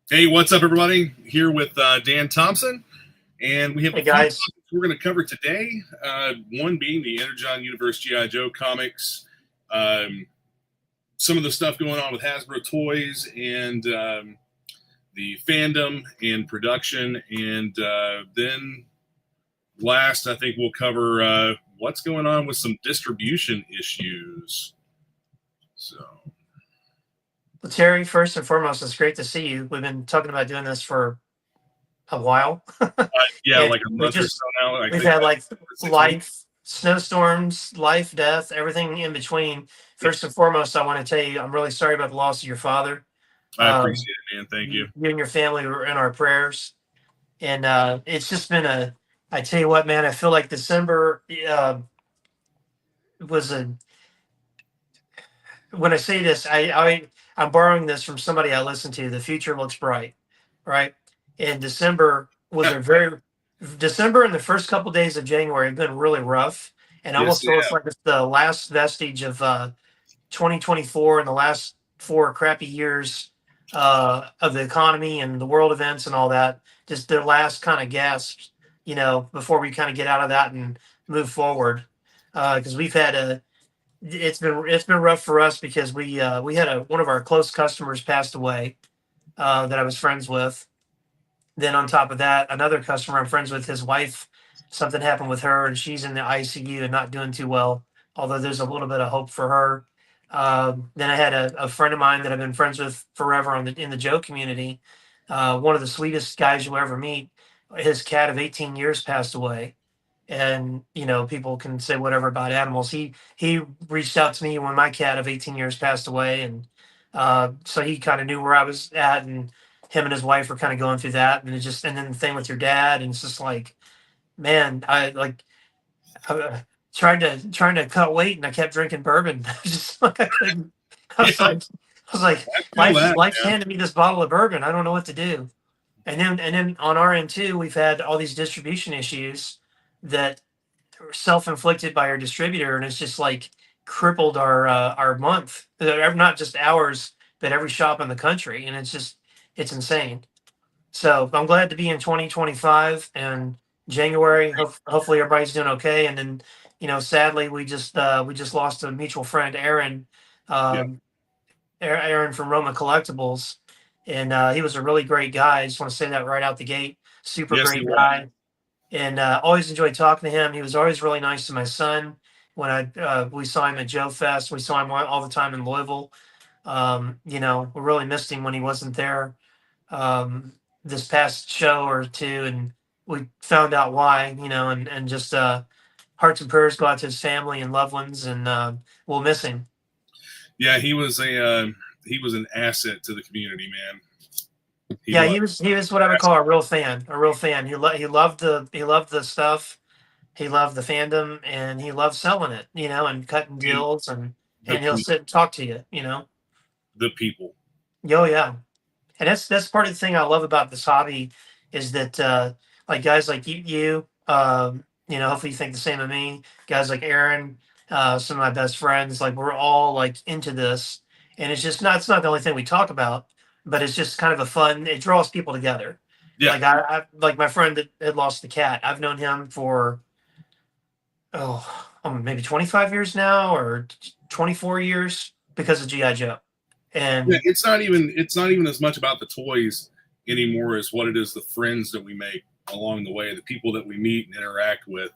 Hey, what's up, everybody? Here with Dan Thompson, and we have a Hey few guys, topics we're going to cover today. One being the Energon Universe GiJoe comics, um, some of the stuff going on with Hasbro toys, and the fandom and production, and then last, I think we'll cover what's going on with some distribution issues. So, well, Terry, first and foremost, it's great to see you. We've been talking about doing this for a while. yeah, And like a month or so now. I we've think had about like 6 weeks. life, snowstorms, life, death, everything in between. First and foremost, I want to tell you, I'm really sorry about the loss of your father. I Um, appreciate it, man. Thank you. you and your family were in our prayers. And it's just been I tell you what, man, I feel like December was when I say this, I'm borrowing this from somebody I listen to. The future looks bright, right? And December and the first couple days of January have been really rough, and Yes, almost feels yeah. like it's the last vestige of 2024 and the last four crappy years of the economy and the world events and all that. Just the last kind of gasps, before we kind of get out of that and move forward. Because we've had a it's been rough for us because we had one of our close customers passed away that I was friends with. Then on top of that, another customer I'm friends with, his wife, something happened with her, and she's in the ICU and not doing too well. Although there's a little bit of hope for her. Then I had a friend of mine that I've been friends with forever in the Joe community. One of the sweetest guys you'll ever meet. His cat of 18 years passed away, and people can say whatever about animals. He reached out to me when my cat of 18 years passed away, and so he kind of knew where I was at, and him and his wife were kind of going through that, and and then the thing with your dad, and it's just like, man, I trying to cut weight, and I kept drinking bourbon. Just like I couldn't. I Yeah, was like, I was like, I feel that, life's man. handed me this bottle of bourbon. I don't know what to do. And then on our end too, we've had all these distribution issues that self-inflicted by our distributor, and it's just like crippled our month. Not just ours, but every shop in the country, and it's insane. So I'm glad to be in 2025 and January. Hopefully everybody's doing okay. And then, sadly, we just lost a mutual friend, Aaron, Yeah. um, Aaron from Roma Collectibles, and he was a really great guy. I just want to say that right out the gate. Super Yes, he great was. guy, and always enjoyed talking to him. He was always really nice to my son. When we saw him at Joe Fest, we saw him all the time in Louisville. We really missed him when he wasn't there um, this past show or two, and we found out why. And just hearts and prayers go out to his family and loved ones, and we'll miss him. Yeah, he was an asset to the community, man. He Yeah, was. he was what I would call a real fan. A real fan. He loved the stuff. He loved the fandom, and he loved selling it. And cutting And deals, and he'll the sit and talk to you. You know. the people. Oh yeah, and that's part of the thing I love about this hobby is that like guys like hopefully you think the same of me. Guys like Aaron, some of my best friends, like we're all like into this, and it's not the only thing we talk about, but it's just kind of a fun. It draws people together. Yeah, Like I like my friend that had lost the cat. I've known him for maybe 25 years now or 24 years because of GI Joe, yeah. and It's not even as much about the toys anymore as what it is the friends that we make along the way, the people that we meet and interact with.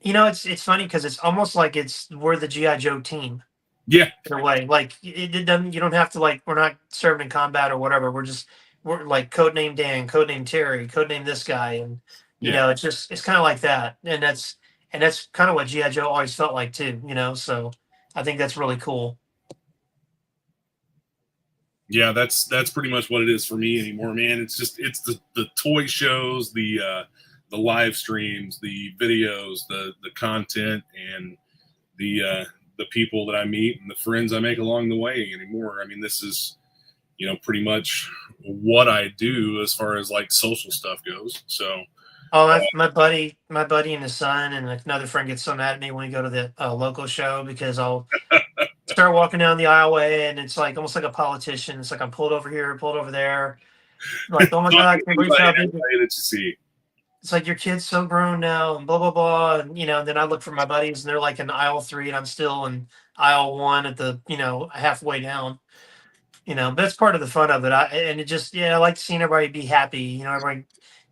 It's funny because it's almost like we're the GI Joe team Yeah, in a way. Like it doesn't. You don't have to like. We're not serving in combat or whatever. We're like codename Dan, codename Terry, codename this guy, and yeah, it's kind of like that. And that's kind of what GI Joe always felt like too. So I think that's really cool. yeah. That's pretty much what it is for me anymore, man. It's the toy shows, the live streams, the videos, the content, and the people that I meet and the friends I make along the way anymore. I mean, this is pretty much what I do as far as like social stuff goes. So Oh, my buddy and his son and another friend gets so mad at me when we go to the local show because I'll start walking down the aisleway and it's like almost like a politician. It's like I'm pulled over here, pulled over there. Like, oh my Talk God, I to can't believe anybody how that big way that you see. it's like your kid's so grown now and blah blah blah. And then I look for my buddies and they're like in aisle 3 and I'm still in aisle 1 at the, halfway down. But that's part of the fun of it. And it just, I like seeing everybody be happy. Everybody,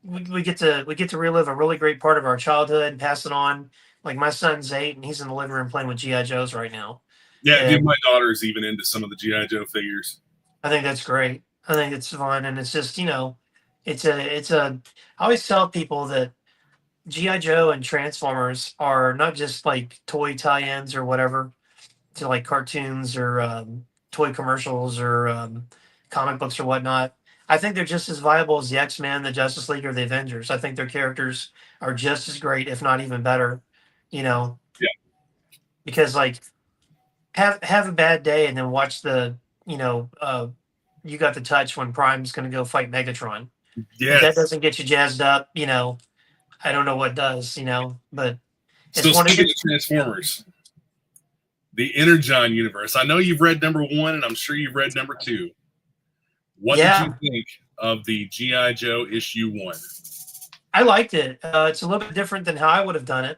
we get to relive a really great part of our childhood and pass it on. Like my son's 8 and he's in the living room playing with GI Joes right now. Yeah, dude, And my daughter's even into some of the GI Joe figures. I think that's great. I think it's fun, and it's just, it's a. I always tell people that GI Joe and Transformers are not just like toy tie-ins or whatever to like cartoons or toy commercials or comic books or whatnot. I think they're just as viable as the X-Men, the Justice League, or the Avengers. I think their characters are just as great, if not even better. You know, Yeah. because like have a bad day and then watch you got the touch when Prime's going to go fight Megatron. If that Yes. doesn't get you jazzed up, I don't know what does. But it's So one of speaking it's of Transformers, the Energon universe. I know you've read number 1, and I'm sure you've read number 2. What did you yeah. think of the GI Joe issue 1? I liked it. It's a little bit different than how I would have done it.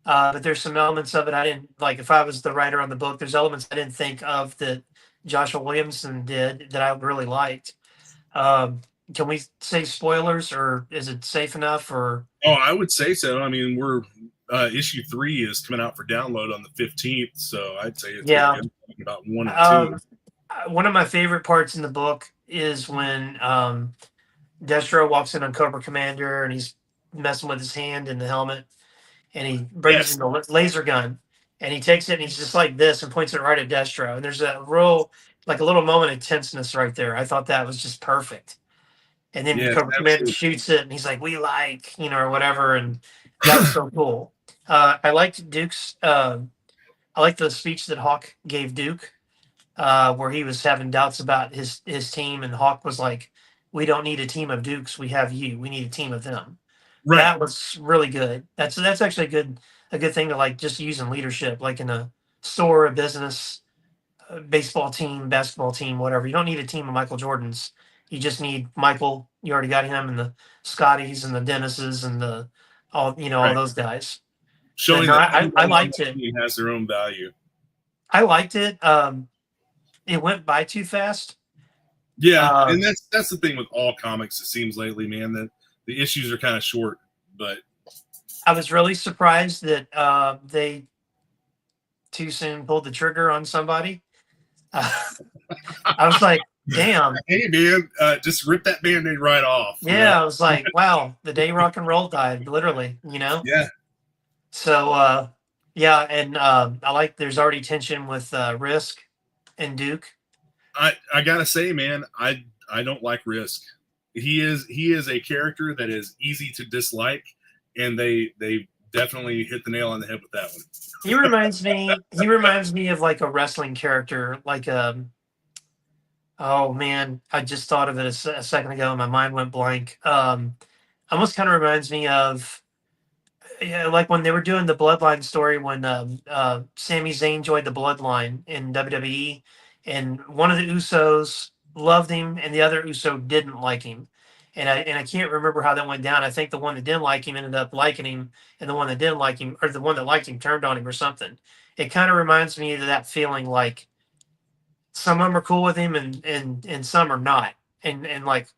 But there's some elements of it I didn't like. If I was the writer on the book, there's elements I didn't think of that Joshua Williamson did that I really liked. Um, can we say spoilers, or is it safe enough? Or Oh, I would say so. I mean, we're issue 3 is coming out for download on the 15th, so I'd say it's pretty yeah, good. Talking about 1 and 2. um, one of my favorite parts in the book is when Destro walks in on Cobra Commander and he's messing with his hand in the helmet, and he brings Yes. in the laser gun and he takes it and he's just like this and points it right at Destro. And there's a real, like a little moment of tenseness right there. I thought that was just perfect. And then Yes, Cobra Commander absolutely. shoots it and he's like, we like, or whatever. And that was so cool. I liked I liked the speech that Hawk gave Duke, where he was having doubts about his team. And Hawk was like, we don't need a team of Dukes. We have you. We need a team of them. Right. That was really good. That's actually a good thing to like just use in leadership, like in a store, a business, a baseball team, basketball team, whatever. You don't need a team of Michael Jordans. You just need Michael. You already got him and the Scotties and the Dennises and the all Right. those guys. But Showing no, that I everyone on liked that it. team has their own value. I liked it. It went by too fast. Yeah, and Um, that's the thing with all comics. It seems lately, man, that the issues are kind of short. But I was really surprised that they too soon pulled the trigger on somebody. Uh, I was like, damn. hey, man, just rip that band-aid right off. Yeah, I was like, wow, the day rock and roll died, literally. Yeah, So, yeah, and I like there's already tension with Risk and Duke. I gotta say, man, I don't like Risk. He is a character that is easy to dislike, and they definitely hit the nail on the head with that one. He reminds me of like a wrestling character, like oh man, I just thought of it a second ago and my mind went blank. Almost kind of reminds me of, yeah, like when they were doing the Bloodline story when Sami Zayn joined the Bloodline in WWE, and one of the Usos loved him and the other Uso didn't like him, and I can't remember how that went down. I think the one that didn't like him ended up liking him, and the one that didn't like him, or the one that liked him, turned on him or something. It kind of reminds me of that feeling, like some of them are cool with him and some are not, and like,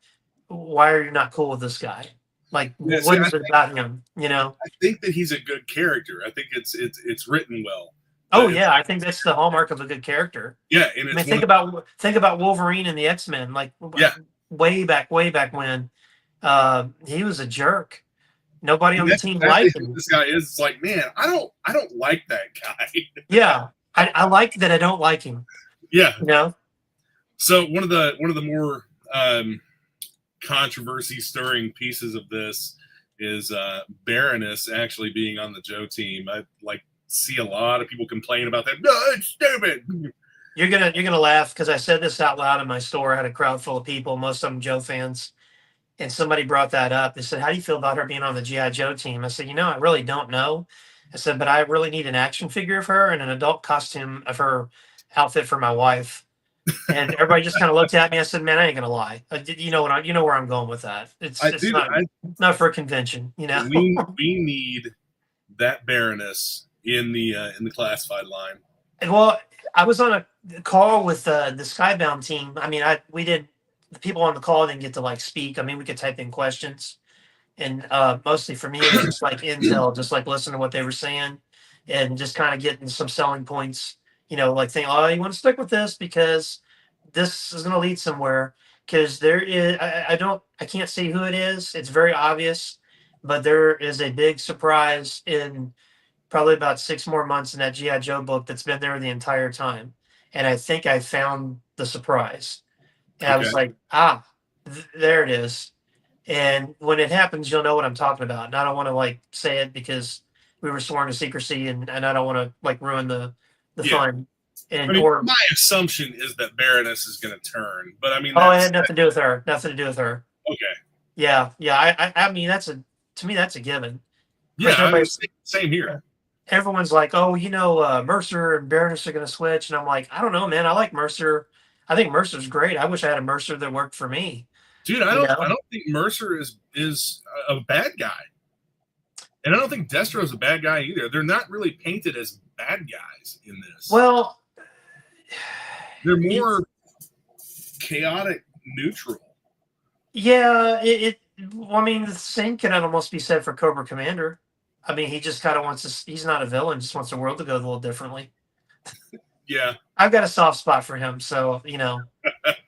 why are you not cool with this guy? Like, Yeah, see, what is it about him? I think that he's a good character. I think it's written well, Oh but it's yeah, I think that's the hallmark of a good character. yeah, and I mean, it's one. think about Wolverine and the X-Men, like Yeah, way back when. He was a jerk. Nobody and on the that's team exactly liked who him. this guy is. It's like, man, I don't like that guy. Yeah, I like that. I don't like him. Yeah. You know. So one of the more controversy stirring pieces of this is Baroness actually being on the Joe team. I like see a lot of people complain about that. No, it's stupid. You're gonna laugh because I said this out loud in my store. I had a crowd full of people, most of them Joe fans, and somebody brought that up. They said, "How do you feel about her being on the GI Joe team?" I said, "I really don't know." I said, "But I really need an action figure of her and an adult costume of her outfit for my wife." And everybody just kind of looked at me. I said, "Man, I ain't gonna lie. You know you know where I'm going with that. I It's do. not for a convention, you know." We need that Baroness in the classified line. Well, I was on a call with the Skybound team. I mean, we did the people on the call didn't get to like speak. I mean, we could type in questions, and mostly for me, it was just like intel, just like listen to what they were saying, and just kind of getting some selling points. You know, like saying, "Oh, you want to stick with this because this is going to lead somewhere." Because there is, I can't say who it is. It's very obvious, but there is a big surprise in probably about 6 more months in that GI Joe book that's been there the entire time. And I think I found the surprise. And I Okay. was like, there it is. And when it happens, you'll know what I'm talking about. And I don't want to like say it because we were sworn to secrecy, and I don't want to like ruin the Yeah. fun. I And mean, or my assumption is that Baroness is going to turn, but I mean oh, it that's had nothing to do with her. Nothing to do with her. okay. Yeah, yeah. I mean, to me that's a given. Of Yeah, course, I mean everybody's same here. everyone's like, "Oh, you know, Mercer and Baroness are going to switch," and I'm like, "I don't know, man. I like Mercer. I think Mercer's great. I wish I had a Mercer that worked for me." Dude, You I know? don't think Mercer is a bad guy. And I don't think Destro's a bad guy either. They're not really painted as bad guys in this. Well, They're it's more chaotic neutral. yeah. Well, I mean, the same can almost be said for Cobra Commander. I mean, he just kind of wants to. He's not a villain; just wants the world to go a little differently. Yeah. I've got a soft spot for him, so you know.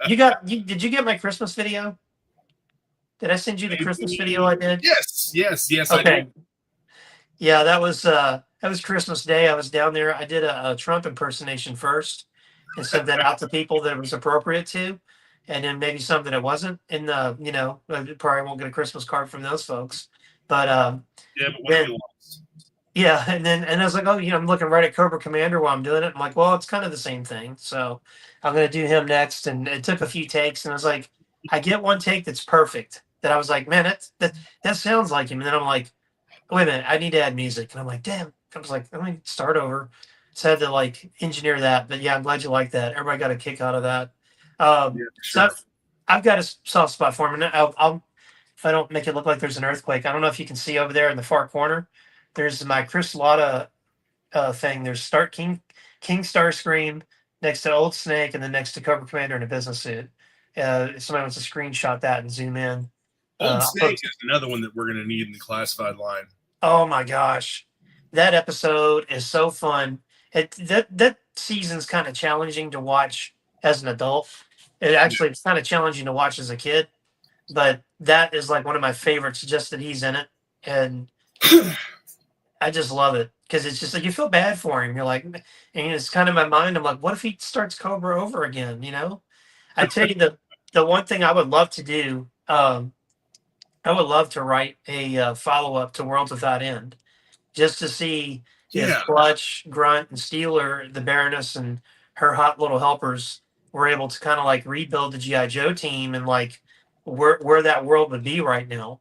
Did you get my Christmas video? Did I send you the Christmas video I did? Yes, I do. Okay. Yeah, that was Christmas Day. I was down there. I did a Trump impersonation first and sent that out to people that it was appropriate to, and then maybe some that it wasn't. And you know, I probably won't get a Christmas card from those folks. But Yeah, but what have then you lost? yeah, and I was like, oh, you know, I'm looking right at Cobra Commander while I'm doing it. I'm like, well, it's kind of the same thing. So I'm gonna do him next. And it took a few takes, and I was like, I get one take that's perfect. That I was like, man, that sounds like him. And then I'm like, wait a minute, I need to add music. And I'm like, damn. I was like, let me start over. So I had to like engineer that. But yeah, I'm glad you like that. Everybody got a kick out of that. Yeah, So sure. I've got a soft spot for him. And I'll if I don't make it look like there's an earthquake, I don't know if you can see over there in the far corner. There's my Chris Latta thing. There's King Starscream next to Old Snake, and then next to Cobra Commander in a business suit. If somebody wants to screenshot that and zoom in. Old I'll put Snake is another one that we're going to need in the classified line. Oh my gosh, that episode is so fun. That season's kind of challenging to watch as an adult. It's kind of challenging to watch as a kid, but that is like one of my favorites. Just that he's in it, and I just love it because it's just like you feel bad for him. You're like, and it's kind of my mind. I'm like, what if he starts Cobra over again? You know, I tell you the one thing I would love to do. I would love to write a follow up to Worlds Without End just to see if Yeah. Clutch, Grunt, and Steeler, the Baroness, and her hot little helpers were able to kind of like rebuild the GI Joe team and like where that world would be right now,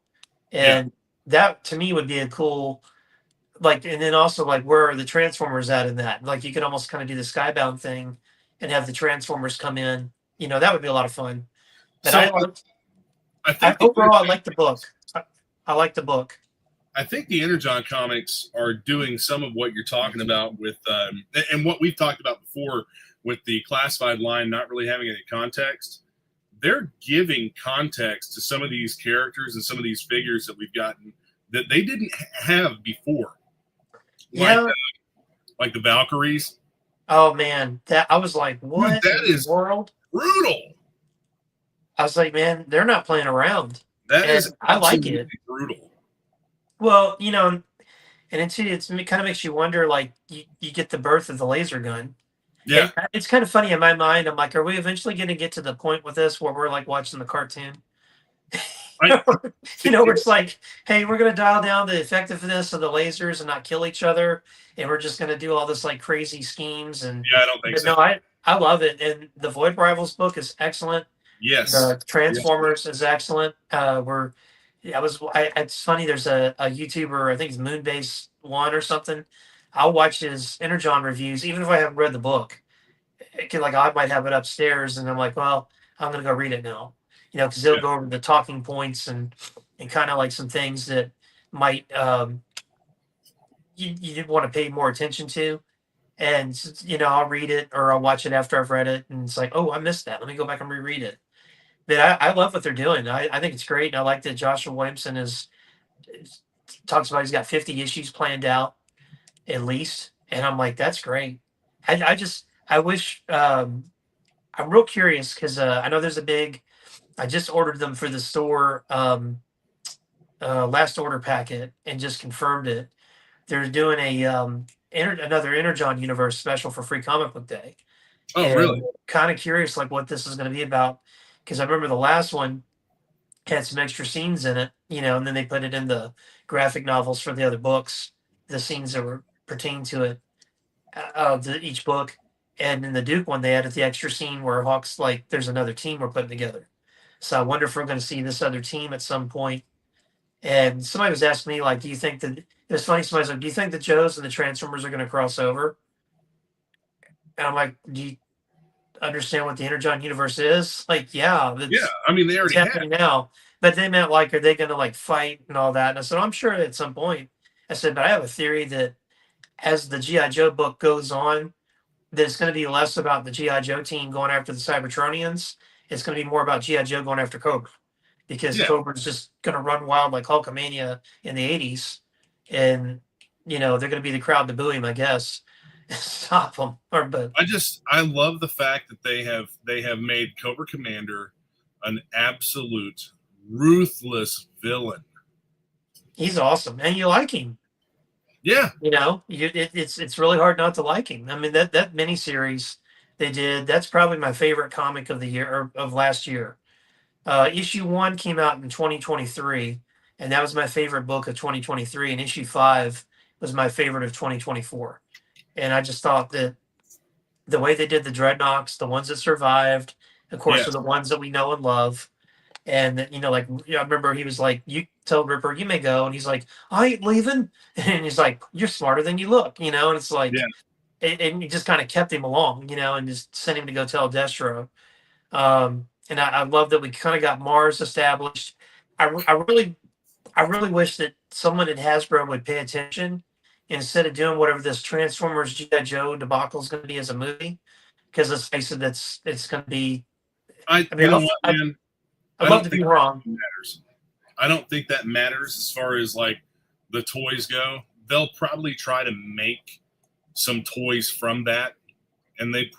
Yeah. and that to me would be a cool like, and then also like where are the Transformers at in that? Like you could almost kind of do the Skybound thing and have the Transformers come in. You know, that would be a lot of fun. But So I think the overall I like the book. I like the book. I think the Energon comics are doing some of what you're talking about with, and what we've talked about before with the classified line not really having any context. They're giving context to some of these characters and some of these figures that we've gotten that they didn't have before, Yeah. like the Valkyries. Oh man, that I was like, Dude, what that in the is world? brutal. I was like, man, they're not playing around, That and is I like absolutely it. brutal. Well, you know, and it kind of makes you wonder. Like, you get the birth of the laser gun, Yeah. and it's kind of funny in my mind. I'm like, are we eventually going to get to the point with this where we're like watching the cartoon? I, You know, where it's like, hey, we're going to dial down the effectiveness of the lasers and not kill each other, and we're just going to do all this like crazy schemes. And yeah, I don't think but so. no, I love it, and the Void Rivals book is excellent. Yes. The Transformers is excellent. It's funny. There's a YouTuber, I think it's Moonbase One or something. I'll watch his Energon reviews, even if I haven't read the book. like I might have it upstairs, and I'm like, well, I'm gonna go read it now, because they'll Yeah. go over the talking points and kind of like some things that might you didn't want to pay more attention to. And I'll read it or I'll watch it after I've read it, and it's like, oh, I missed that. Let me go back and reread it. But I love what they're doing. I think it's great, and I like that Joshua Williamson talks about he's got 50 issues planned out at least, and I'm like, that's great. I wish I'm real curious because I know there's a big. I just ordered them for the store last order packet and just confirmed it. They're doing another Energon universe special for Free Comic Book Day, Oh, and really? kind of curious like what this is going to be about because I remember the last one had some extra scenes in it, and then they put it in the graphic novels for the other books, the scenes that were pertain to it, each book. And in the Duke one, they added the extra scene where Hawk's like, "There's another team we're putting together." So I wonder if we're going to see this other team at some point. And somebody was asking me, like, "Do you think that?" It was funny. Somebody's like, "Do you think the Joes and the Transformers are going to cross over?" And I'm like, "Do you understand what the Energon universe is?" Like, yeah, Yeah. it's I mean, they it's already have. happening now. But they meant like, are they going to like fight and all that? And I said, I'm sure at some point. I said, but I have a theory that as the GI Joe book goes on, that it's going to be less about the GI Joe team going after the Cybertronians. It's going to be more about GI Joe going after Cobra because Yeah. Cobra's just going to run wild like Hulkamania in the '80s, and they're going to be the crowd to boo him, I guess, stop him. I love the fact that they have made Cobra Commander an absolute ruthless villain. He's awesome, and you like him. Yeah. It's really hard not to like him. I mean that miniseries they did. That's probably my favorite comic of the year or of last year. Issue one came out in 2023, and that was my favorite book of 2023. And issue five was my favorite of 2024. And I just thought that the way they did the Dreadnoks, the ones that survived, of course, are Yes. the ones that we know and love. And that, like I remember he was like, "You tell Ripper you may go," and he's like, "I ain't leaving." And he's like, "You're smarter than you look," And it's like, Yeah. and he just kind of kept him along, and just sent him to go tell Destro. And I love that we kind of got Mars established. I really wish that someone at Hasbro would pay attention instead of doing whatever this Transformers GI Joe debacle is going to be as a movie. Because let's face it, it's going to be. I I mean, you know what, man? I'd I love don't to think be wrong. that matters. I don't think that matters as far as like the toys go. They'll probably try to make some toys from that, and they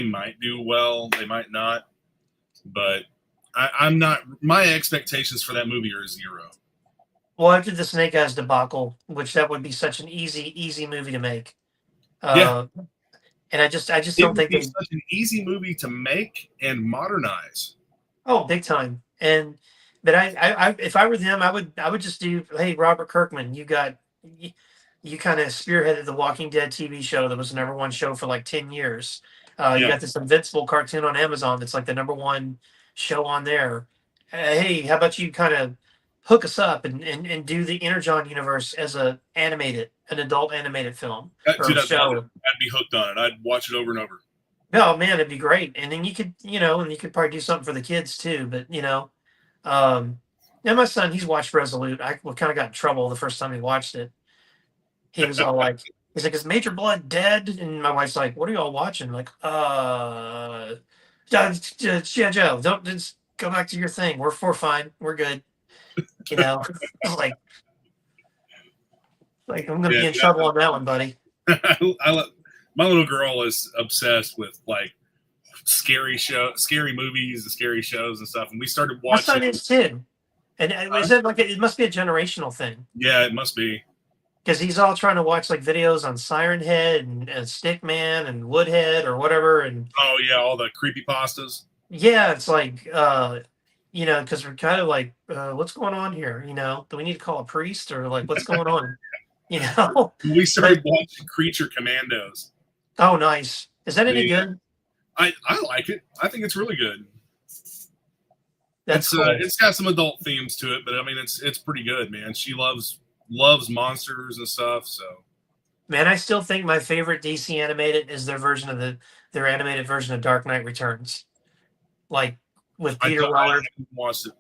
might do well, they might not, but I'm not. My expectations for that movie are zero. Well, after the Snake Eyes debacle, which that would be such an easy movie to make. Yeah, Uh, and I just it don't would think be they. such an easy movie to make and modernize. Oh, big time. But if I were them, I would just do. Hey, Robert Kirkman, you kind of spearheaded the Walking Dead TV show that was the number one show for like 10 years. You Yeah, got this Invincible cartoon on Amazon that's like the number one show on there. Hey, how about you kind of hook us up and do the Energon universe as an adult animated film dude, or I'd love it. show? I'd be hooked on it. I'd watch it over and over. Oh man, it'd be great. And then you could probably do something for the kids too. But um, now my son, he's watched Resolute. I kind of got in trouble the first time he watched it. He was all like, he's like, "Is Major Blood dead?" And my wife's like, "What are you all watching?" I'm like, yeah, Joe, don't just go back to your thing. We're fine. We're good. I was like I'm gonna Yeah, be in trouble on that one, buddy. my little girl is obsessed with like scary movies and scary shows and stuff. And we started My son watching. is too. And is it like it must be a generational thing? Yeah, it must be. Because he's all trying to watch like videos on Siren Head and Stickman and Woodhead or whatever. And Oh yeah, all the creepy pastas. yeah, it's like, because we're kind of like, what's going on here? Do we need to call a priest or like what's going on? You know, We but started watching Creature Commandos. oh, nice. Is that any The good? I like it. I think it's really good. That's It's cool. it's got some adult themes to it, but I mean it's pretty good, man. She loves monsters and stuff, so Man, I still think my favorite DC animated is their animated version of Dark Knight Returns, like with I Peter don't. I Weller. haven't watched it.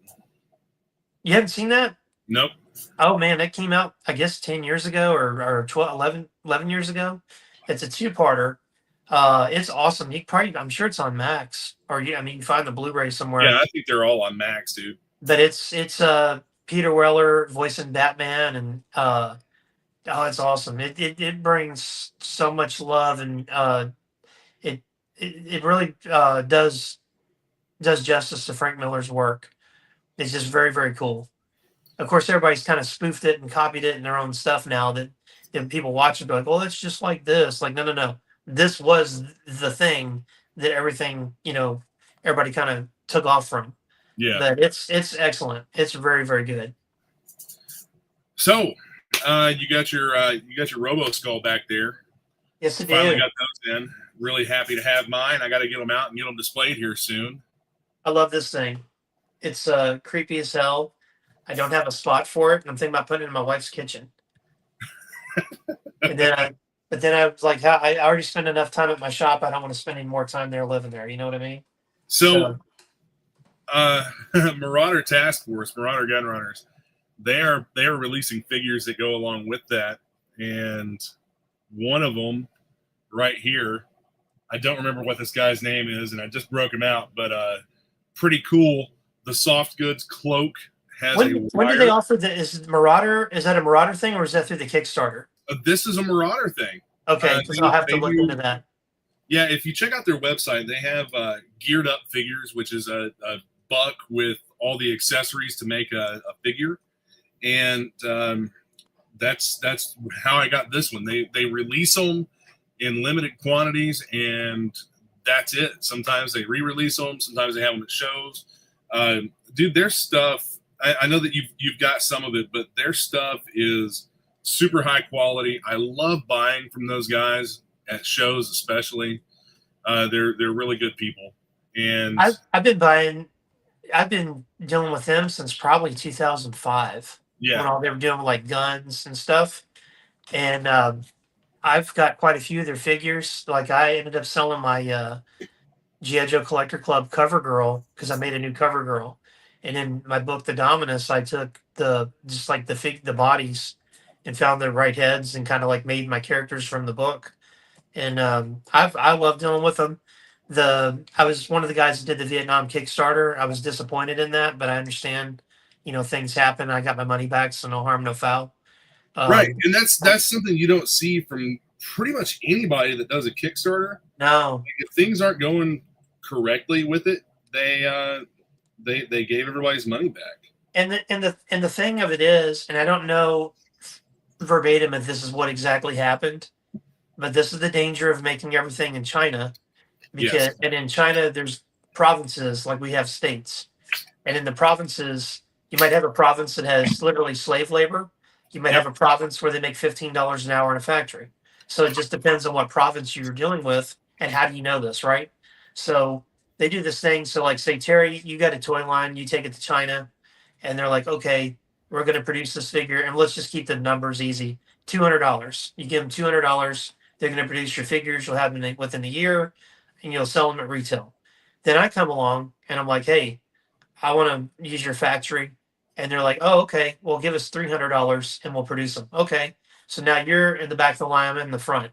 You haven't seen that? Nope. Oh man, that came out I guess 10 years ago or 12, 11 years ago. It's a two-parter. It's awesome. You probably I'm sure it's on Max or I mean you can find the Blu-ray Yeah, somewhere. I think they're all on Max, dude. But it's Peter Weller voicing Batman and oh it's awesome. It brings so much love and it it really does justice to Frank Miller's work. It's just very, very cool. Of course, everybody's kind of spoofed it and copied it in their own stuff now that people watch it be like, oh, it's just like this. Like, no, no, no. This was the thing that everything, everybody kind of took off from. Yeah. But it's excellent. It's very, very good. So, you got your Robo Skull back there. Yes, it Finally did. got those in. Really happy to have mine. I got to get them out and get them displayed here soon. I love this thing. It's creepy as hell. I don't have a spot for it, and I'm thinking about putting it in my wife's kitchen. And then but then I was like, I already spend enough time at my shop. I don't want to spend any more time there living there. You know what I mean? So, Marauder Task Force, Marauder Gun Runners, they are releasing figures that go along with that, and one of them right here, I don't remember what this guy's name is, and I just broke him out, but pretty cool. The soft goods cloak has a wire. When did they offer the is Marauder? Is that a Marauder thing or is that through the Kickstarter? This is a Marauder thing. Okay, because I'll have to look into that. Yeah, if you check out their website, they have geared up figures, which is a buck with all the accessories to make a figure, and that's how I got this one. They release them in limited quantities, and that's it. Sometimes they re-release them. Sometimes they have them at shows. Dude, their stuff. I know that you've got some of it, but their stuff is super high quality. I love buying from those guys at shows, especially. They're really good people, and I've been dealing with them since probably 2005. Yeah, when all they were doing like guns and stuff, and I've got quite a few of their figures. Like I ended up selling my GiJoe Collector Club cover girl because I made a new cover girl, and in my book The Dominus, I took the bodies and found the right heads and kind of like made my characters from the book. And I love dealing with them. I was one of the guys that did the Vietnam Kickstarter. I was disappointed in that, but I understand, things happen. I got my money back, so no harm, no foul. Right, and that's something you don't see from pretty much anybody that does a Kickstarter. No, If things aren't going correctly with it, they gave everybody's money back. and the thing of it is, and I don't know verbatim if this is what exactly happened, but this is the danger of making everything in China. Because Yes. and in China, there's provinces like we have states, and in the provinces, you might have a province that has literally slave labor. You might have a province where they make $15 an hour in a factory. So it just depends on what province you're dealing with and how do you know this, right? So they do this thing. So like say Terry, you got a toy line, you take it to China, and they're like, okay, we're going to produce this figure, and let's just keep the numbers easy. $200. You give them $200. They're going to produce your figures. You'll have them within a year and you'll sell them at retail. Then I come along and I'm like, hey, I want to use your factory. And they're like, oh, okay, well, give us $300 and we'll produce them. Okay. So now you're in the back of the line, I'm in the front.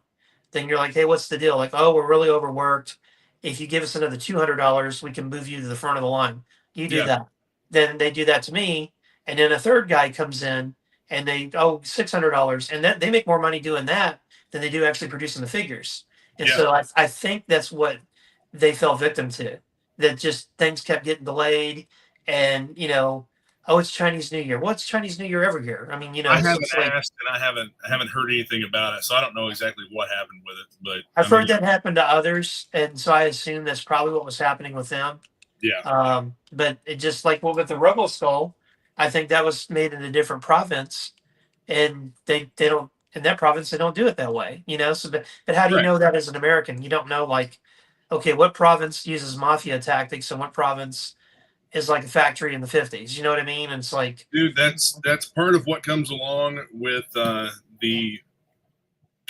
Then you're like, hey, what's the deal? Like, oh, we're really overworked. If you give us another $200, we can move you to the front of the line. You do Yeah. that. Then they do that to me. And then a third guy comes in and $600. And they make more money doing that than they do actually producing the figures. And Yeah. so I think that's what they fell victim to. That just things kept getting delayed, and oh, it's Chinese New Year. What's Chinese New Year every year? I mean, I it's haven't just like asked, and I haven't heard anything about it, so I don't know exactly what happened with it. But I've heard that happen to others, and so I assume that's probably what was happening with them. Yeah. But it just like with the Robo Skull, I think that was made in a different province, and they don't in that province they don't do it that way. So but how do you Right. know that as an American? You don't know like, okay, what province uses mafia tactics and what province is like a factory in the 50s? You know what I mean? And it's like, Dude, that's part of what comes along with the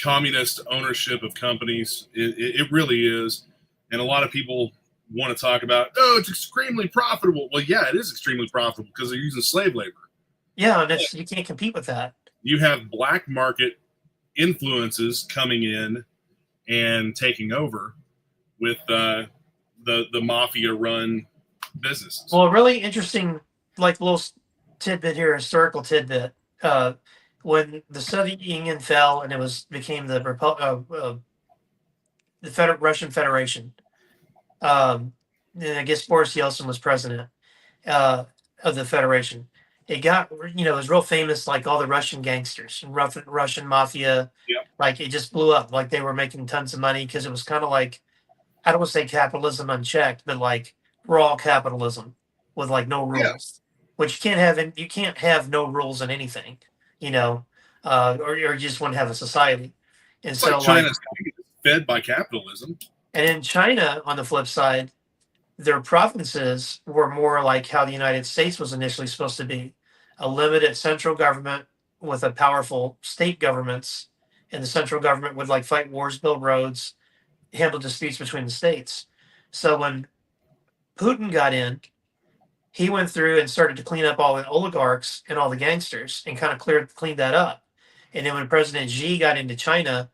communist ownership of companies. It really is. And a lot of people want to talk about, oh, it's extremely profitable. Well, yeah, it is extremely profitable because they're using slave labor. Yeah, and you can't compete with that. You have black market influences coming in and taking over with the mafia run businesses. Well, a really interesting, like, little tidbit here, historical tidbit. When the Soviet Union fell and it became the Russian Federation, and I guess Boris Yeltsin was president uh, of the Federation. It got, it was real famous, like all the Russian gangsters, Russian mafia. Yep. Like it just blew up. Like they were making tons of money because it was kind of like, I don't want to say capitalism unchecked, but like raw capitalism with like no rules, which you can't have no rules in anything, or you just wouldn't have a society. And it's so like China's fed by capitalism. And in China, on the flip side, their provinces were more like how the United States was initially supposed to be, a limited central government with a powerful state governments, and the central government would like fight wars, build roads, handle disputes between the states. So when Putin got in, he went through and started to clean up all the oligarchs and all the gangsters and kind of cleaned that up. And then when President Xi got into China,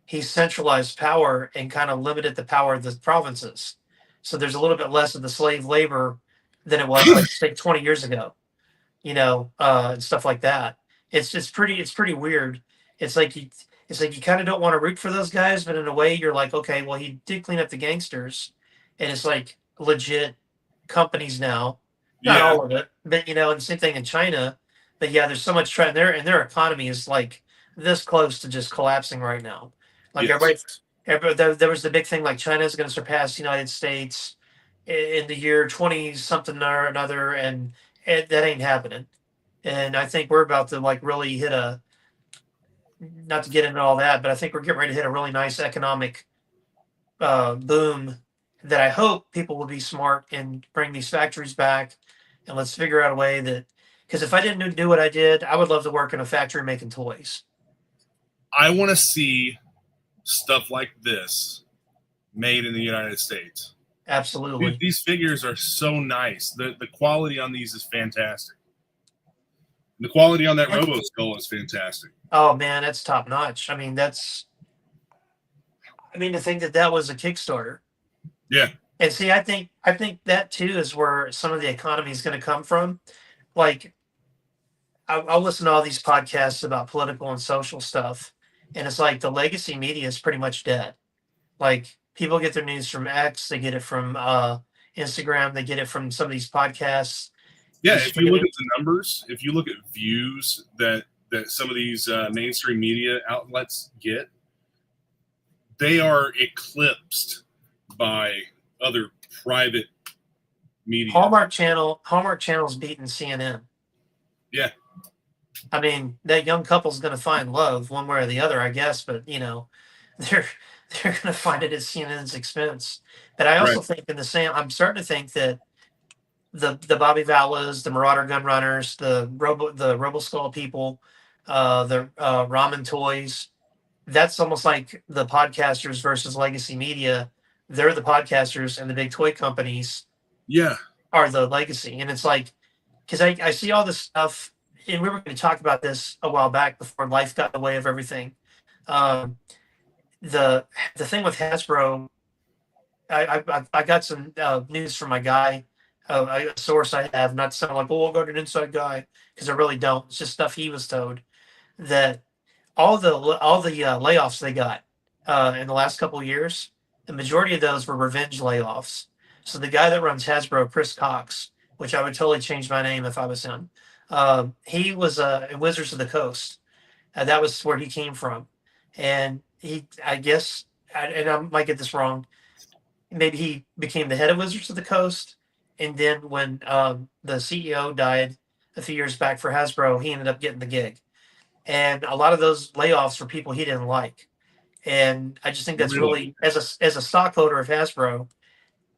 he centralized power and kind of limited the power of the provinces. So there's a little bit less of the slave labor than it was like say 20 years ago, and stuff like that. It's pretty weird. It's like you kind of don't want to root for those guys, but in a way you're like, okay, well he did clean up the gangsters, and it's like legit companies now. Not all of it, but and the same thing in China. But yeah, there's so much trend there, and their economy is like this close to just collapsing right now. Like everybody, there was the big thing like China is going to surpass the United States in the year 20 something or another, and that ain't happening. And I think we're about to like really hit not to get into all that, but I think we're getting ready to hit a really nice economic boom that I hope people will be smart and bring these factories back, and let's figure out a way that, because if I didn't do what I did, I would love to work in a factory making toys. I want to see stuff like this made in the United States. Absolutely. These figures are so nice. The quality on these is fantastic. The quality on that Robo Skull is fantastic. Oh man, that's top notch. I mean, to think that was a Kickstarter. Yeah. And see, I think that too is where some of the economy is going to come from. Like, I'll listen to all these podcasts about political and social stuff, and it's like the legacy media is pretty much dead. Like people get their news from X, they get it from Instagram, they get it from some of these podcasts. Yeah, if you look at the numbers, if you look at views that some of these mainstream media outlets get, they are eclipsed by other private media. Hallmark Channel's beating CNN. Yeah. I mean, that young couple's going to find love one way or the other, I guess, but they're going to find it at CNN's expense. But I also think I'm starting to think that the Bobby Vallas, the Marauder Gun Runners, the Robo Skull people, the Ramen Toys, that's almost like the podcasters versus legacy media. They're the podcasters and the big toy companies are the legacy. And it's like, because I see all this stuff, and we were going to talk about this a while back before life got in the way of everything. The thing with Hasbro, I got some news from my guy, a source I have, not to sound like, oh, I got an inside guy, because I really don't. It's just stuff he was told, that all the layoffs they got in the last couple of years, the majority of those were revenge layoffs. So the guy that runs Hasbro, Chris Cox, which I would totally change my name if I was him, he was in Wizards of the Coast. That was where he came from. And I guess, and I might get this wrong, maybe he became the head of Wizards of the Coast. And then when the CEO died a few years back for Hasbro, he ended up getting the gig. And a lot of those layoffs were people he didn't like. And I just think that's really as a stockholder of Hasbro,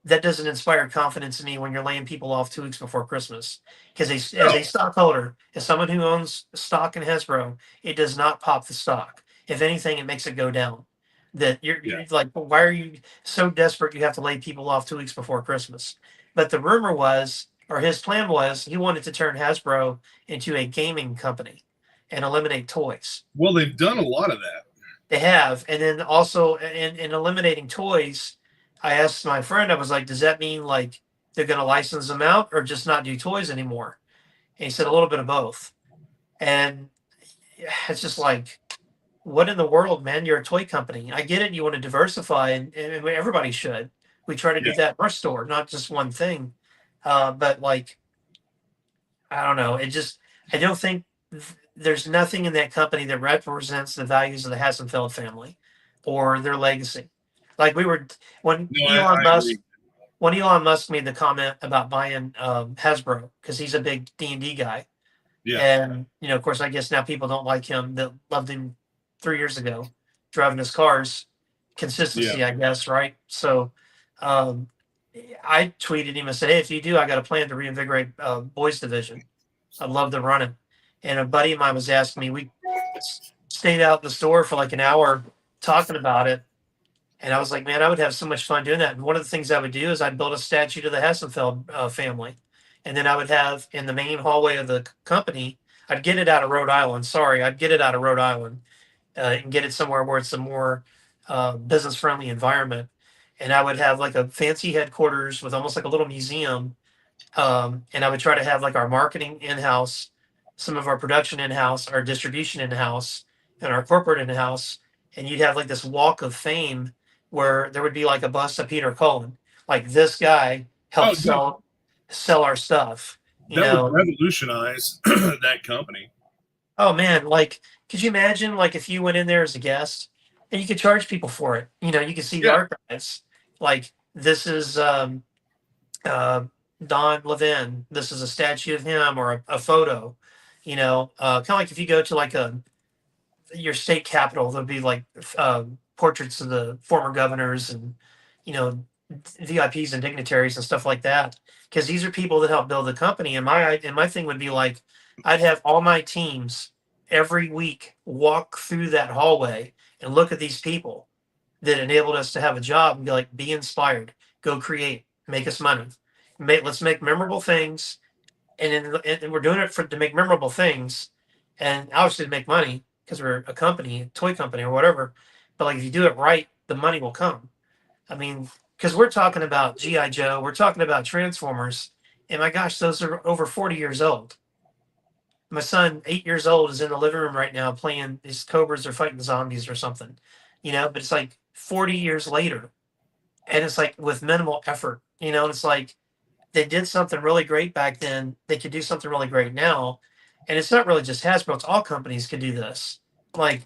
that doesn't inspire confidence in me when you're laying people off 2 weeks before Christmas. Because as a stockholder, as someone who owns stock in Hasbro, it does not pop the stock. If anything, it makes it go down. That Yeah. you're like, well, why are you so desperate you have to lay people off 2 weeks before Christmas? But the rumor was, or his plan was, he wanted to turn Hasbro into a gaming company and eliminate toys. Well, they've done a lot of that. They have. And then also in eliminating toys, I asked my friend, I was like, does that mean like they're going to license them out or just not do toys anymore? And he said a little bit of both. And it's just like, what in the world, man? You're a toy company. I get it. You want to diversify, and everybody should. We try to do Yeah. that in our store, not just one thing. But like, I don't know. I don't think there's nothing in that company that represents the values of the Hassenfeld family or their legacy. Like we were when No, Elon I Musk agree. when Elon Musk made the comment about buying Hasbro because he's a big D&D guy, Yeah. and of course, I guess now people don't like him that loved him 3 years ago, driving his cars. Yeah. Consistency, I guess, right? So, um, I tweeted him and said, "Hey, if you do, I got a plan to reinvigorate boys division. I'd love to run it." And a buddy of mine was asking me. We stayed out in the store for like an hour talking about it, and I was like, "Man, I would have so much fun doing that." And one of the things I would do is I'd build a statue to the Hessenfeld family, and then I would have in the main hallway of the company. I'd get it out of Rhode Island. Sorry, I'd get it out of Rhode Island and get it somewhere where it's a more business friendly environment. And I would have like a fancy headquarters with almost like a little museum. And I would try to have like our marketing in house, some of our production in house, our distribution in house, and our corporate in house. And you'd have like this walk of fame where there would be like a bust of Peter Cullen. Like this guy Oh, helped dude, sell our stuff. You that would know, revolutionize that company. Oh man, like could you imagine like if you went in there as a guest and you could charge people for it? You could see the Yeah. archives. Like this is uh Don Levin. This is a statue of him or a photo. Kind of like if you go to like your state capitol, there'll be like portraits of the former governors and you know VIPs and dignitaries and stuff like that. Because these are people that help build the company. And my thing would be like, I'd have all my teams every week walk through that hallway and look at these people that enabled us to have a job and be like, be inspired, go create, make us money, let's make memorable things, and we're doing it to make memorable things, and obviously to make money because we're a company, a toy company or whatever. But like if you do it right, the money will come. I mean, because we're talking about GI Joe, we're talking about Transformers, and my gosh, those are over 40 years old. My son, 8 years old, is in the living room right now playing these cobras are fighting zombies or something, but it's like 40 years later, and it's like with minimal effort, and it's like they did something really great back then. They could do something really great now. And it's not really just Hasbro, it's all companies could do this. Like,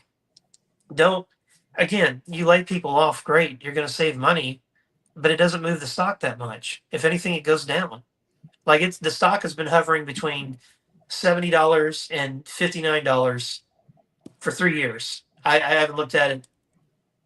don't, again, you lay people off, great, you're going to save money, but it doesn't move the stock that much. If anything, it goes down. Like, the stock has been hovering between $70 and $59 for 3 years. I haven't looked at it.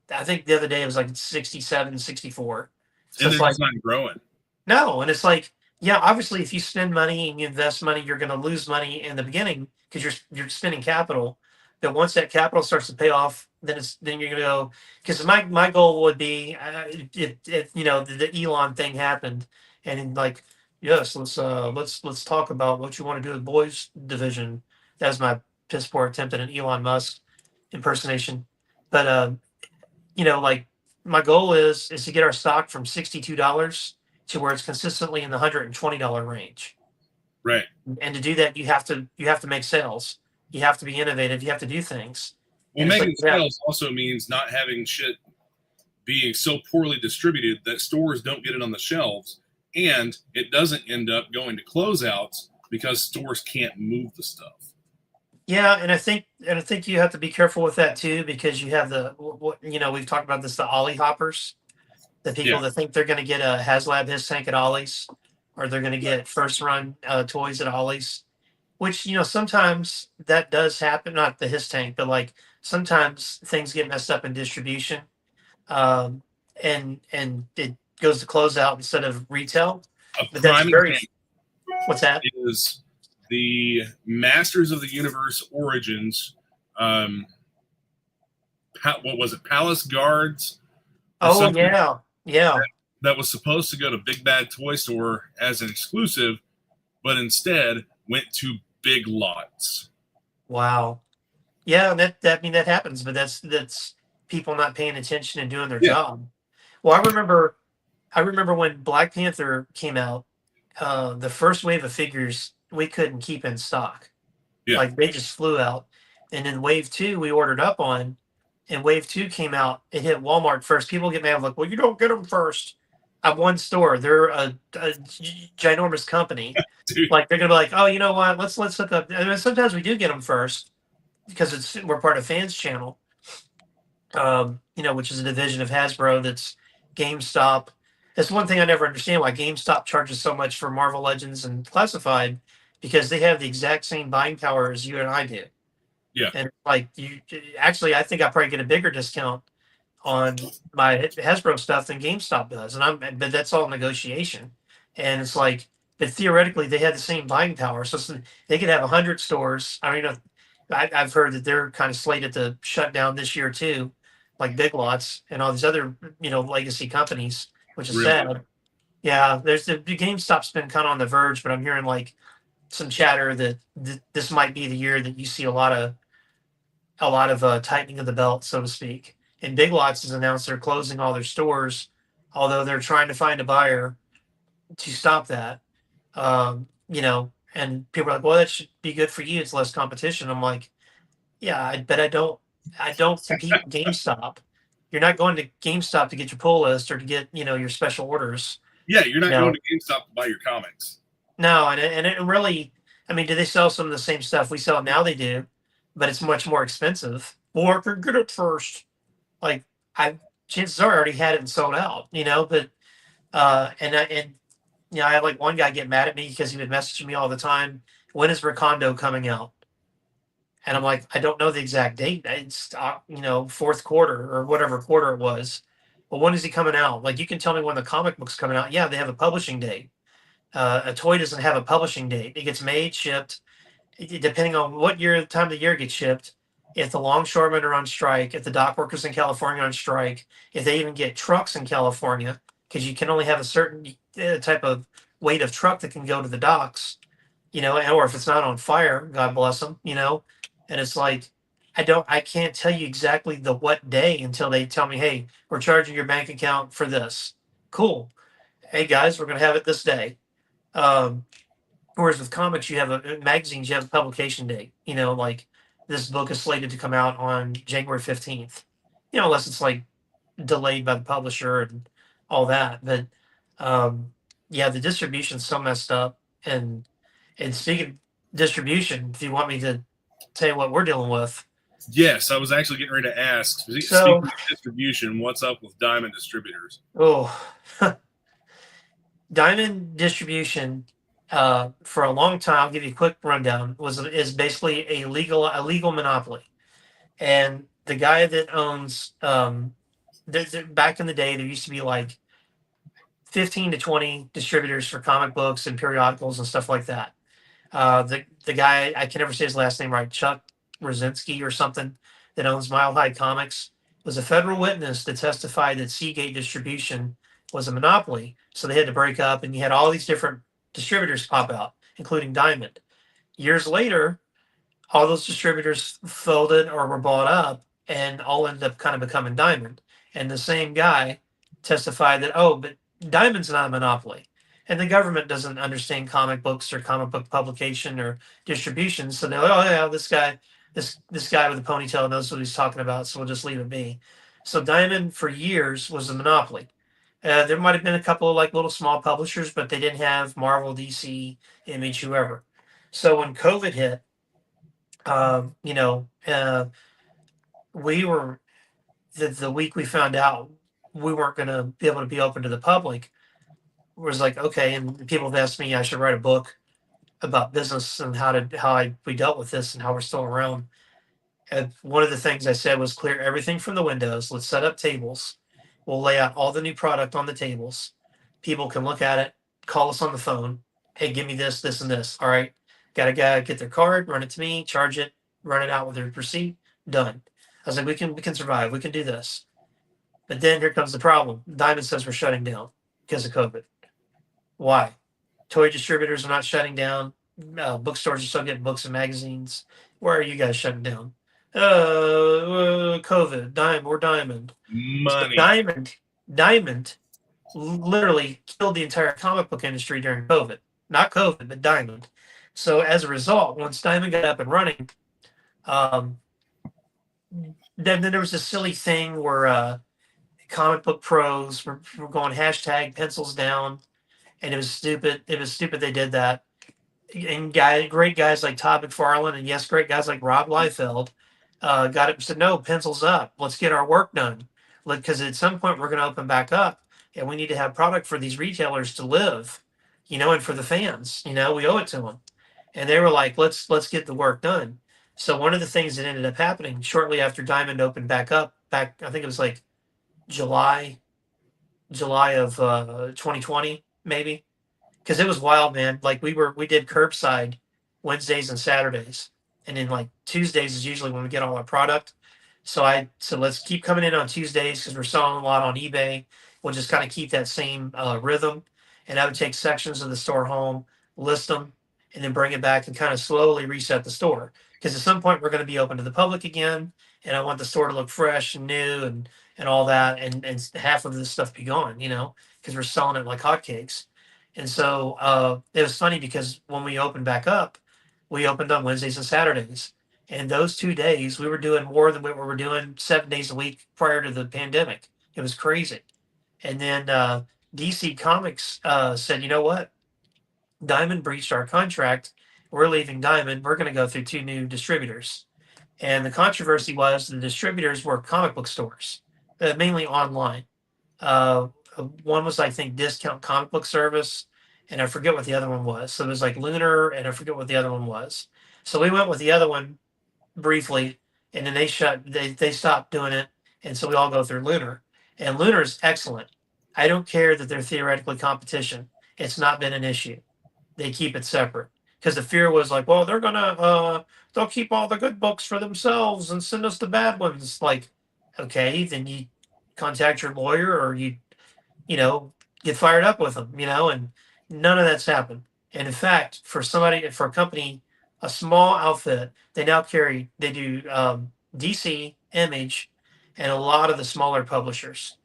I think the other day it was like 67, 64. So And it's they're like, just not growing. no, and it's like, yeah, obviously, if you spend money and you invest money, you're going to lose money in the beginning because you're spending capital. But once that capital starts to pay off, then you're going to go. Because my goal would be if the Elon thing happened, and like, yes, let's talk about what you want to do with boys division. That was my piss poor attempt at an Elon Musk impersonation. But like my goal is to get our stock from $62 to where it's consistently in the $120 range. Right. And to do that, you have to make sales. You have to be innovative. You have to do things. Well, And it's like, making sales also means not having shit being so poorly distributed that stores don't get it on the shelves, and it doesn't end up going to closeouts because stores can't move the stuff. yeah, and I think you have to be careful with that too because you have we've talked about this, the Ollie hoppers, the people Yeah. that think they're going to get a HasLab his tank at Ollie's, or they're going to get first run toys at Ollie's. Which sometimes that does happen. Not the his tank, but like sometimes things get messed up in distribution, um, and it goes to closeout instead of retail. A But that's prime very example what's that? is the Masters of the Universe Origins what was it, Palace Guards or Oh something yeah, yeah. that was supposed to go to Big Bad Toy Store as an exclusive, but instead went to Big Lots. Wow. Yeah, that I mean that happens, but that's people not paying attention and doing their Yeah, job. Well, I remember when Black Panther came out, the first wave of figures we couldn't keep in stock. yeah, Like they just flew out. And then wave two we ordered up on, and wave two came out. It hit Walmart first. People get mad like, well, you don't get them first. At one store, they're a ginormous company. dude. Like they're gonna be like, oh, you know what? Let's hook up. I mean, sometimes we do get them first because we're part of Fans Channel, which is a division of Hasbro that's GameStop. That's one thing I never understand why GameStop charges so much for Marvel Legends and Classified because they have the exact same buying power as you and I do. Yeah, And like you actually I think I probably get a bigger discount on my Hasbro stuff than GameStop does. But that's all negotiation. And it's like, but theoretically they have the same buying power. So they could have 100 stores. I mean, I've heard that they're kind of slated to shut down this year too, like Big Lots and all these other, legacy companies, which is really. sad. Yeah, there's the GameStop's been kind of on the verge, but I'm hearing like some chatter that this might be the year that you see a lot of tightening of the belt, so to speak. And Big Lots has announced they're closing all their stores, although they're trying to find a buyer to stop that. And people are like, "Well, that should be good for you. It's less competition." I'm like, "Yeah, but I don't compete with GameStop. You're not going to GameStop to get your pull list or to get your special orders. Yeah, you're You not going know, to GameStop to buy your comics. no, and it really, I mean, do they sell some of the same stuff we sell now? They do, but it's much more expensive. Or if you're good at first, like I chances are I already had it and sold out, but I had like one guy get mad at me because he would message me all the time. When is Recondo coming out? And I'm like, I don't know the exact date. It's fourth quarter or whatever quarter it was. But when is he coming out? Like you can tell me when the comic book's coming out. Yeah, they have a publishing date. A toy doesn't have a publishing date. It gets made, shipped, depending on what time of the year it gets shipped. If the longshoremen are on strike, if the dock workers in California are on strike, if they even get trucks in California, because you can only have a certain type of weight of truck that can go to the docks, or if it's not on fire, God bless them, and it's like, I can't tell you exactly the what day until they tell me, hey, we're charging your bank account for this. Cool. Hey guys, we're going to have it this day. Um, Whereas with comics, you have magazines, you have a publication date. Like this book is slated to come out on January 15th. Unless it's like delayed by the publisher and all that. But yeah, the distribution's so messed up. And speaking of distribution, if you want me to tell you what we're dealing with, Yes, I was actually getting ready to ask. so Speaking of distribution, what's up with Diamond Distributors? oh, Diamond Distribution, for a long time, I'll give you a quick rundown, is basically a legal monopoly. And the guy that owns, back in the day, there used to be like 15 to 20 distributors for comic books and periodicals and stuff like that. The guy, I can never say his last name right, Chuck Rosinski or something, that owns Mile High Comics, was a federal witness that testified that Seagate Distribution was a monopoly. So they had to break up, and you had all these different distributors pop out, including Diamond. Years later, all those distributors folded or were bought up and all ended up kind of becoming Diamond. And the same guy testified that, oh, but Diamond's not a monopoly. And the government doesn't understand comic books or comic book publication or distribution. So they're like, oh yeah, this guy with a ponytail knows what he's talking about, so we'll just leave it be. So Diamond for years was a monopoly. There might have been a couple of like little small publishers, but they didn't have Marvel, DC, Image, whoever. So when COVID hit, um, you know, uh, we were the week we found out we weren't going to be able to be open to the public. Was like okay, and people have asked me I should write a book about business and we dealt with this and how we're still around. And one of the things I said was clear everything from the windows. Let's set up tables. We'll lay out all the new product on the tables. People can look at it, call us on the phone. Hey, give me this, this, and this. All right. Got a guy get their card, run it to me, charge it, run it out with their receipt, done. I was like, we can survive. We can do this. But then here comes the problem. Diamond says we're shutting down because of COVID. Why? Toy distributors are not shutting down. Bookstores are still getting books and magazines. Why are you guys shutting down? COVID. Diamond. We're Diamond. So Money. Diamond literally killed the entire comic book industry during COVID. Not COVID, but Diamond. So as a result, once Diamond got up and running, um, then there was this silly thing where comic book pros were going hashtag pencils down, and it was stupid. It was stupid they did that. And great guys like Todd McFarlane, and yes, great guys like Rob Liefeld got it. Said no, pencils up. Let's get our work done, because at some point we're going to open back up, and we need to have product for these retailers to live, and for the fans. We owe it to them. And they were like, let's get the work done. So one of the things that ended up happening shortly after Diamond opened back up, I think it was like July, July of 2020, maybe, because it was wild, man. Like we did curbside Wednesdays and Saturdays, and then like Tuesdays is usually when we get all our product. So let's keep coming in on Tuesdays because we're selling a lot on eBay. We'll just kind of keep that same rhythm, and I would take sections of the store home, list them, and then bring it back and kind of slowly reset the store. Because at some point we're going to be open to the public again, and I want the store to look fresh and new and all that, and half of this stuff be gone, because we're selling it like hotcakes. And so it was funny because when we opened back up, we opened on Wednesdays and Saturdays. And those 2 days, we were doing more than what we were doing 7 days a week prior to the pandemic. It was crazy. And then DC Comics said, you know what? Diamond breached our contract. We're leaving Diamond. We're going to go through 2 new distributors. And the controversy was the distributors were comic book stores, mainly online. Uh, One was, I think, Discount Comic Book Service, and I forget what the other one was. So it was like Lunar, and I forget what the other one was. So we went with the other one briefly, and then they stopped doing it, and so we all go through Lunar. And Lunar is excellent. I don't care that they're theoretically competition. It's not been an issue. They keep it separate because the fear was like, well, they'll keep all the good books for themselves and send us the bad ones. Like, okay, then you contact your lawyer, or you know, get fired up with them, and none of that's happened. And in fact, for a company, a small outfit, they do DC, Image, and a lot of the smaller publishers.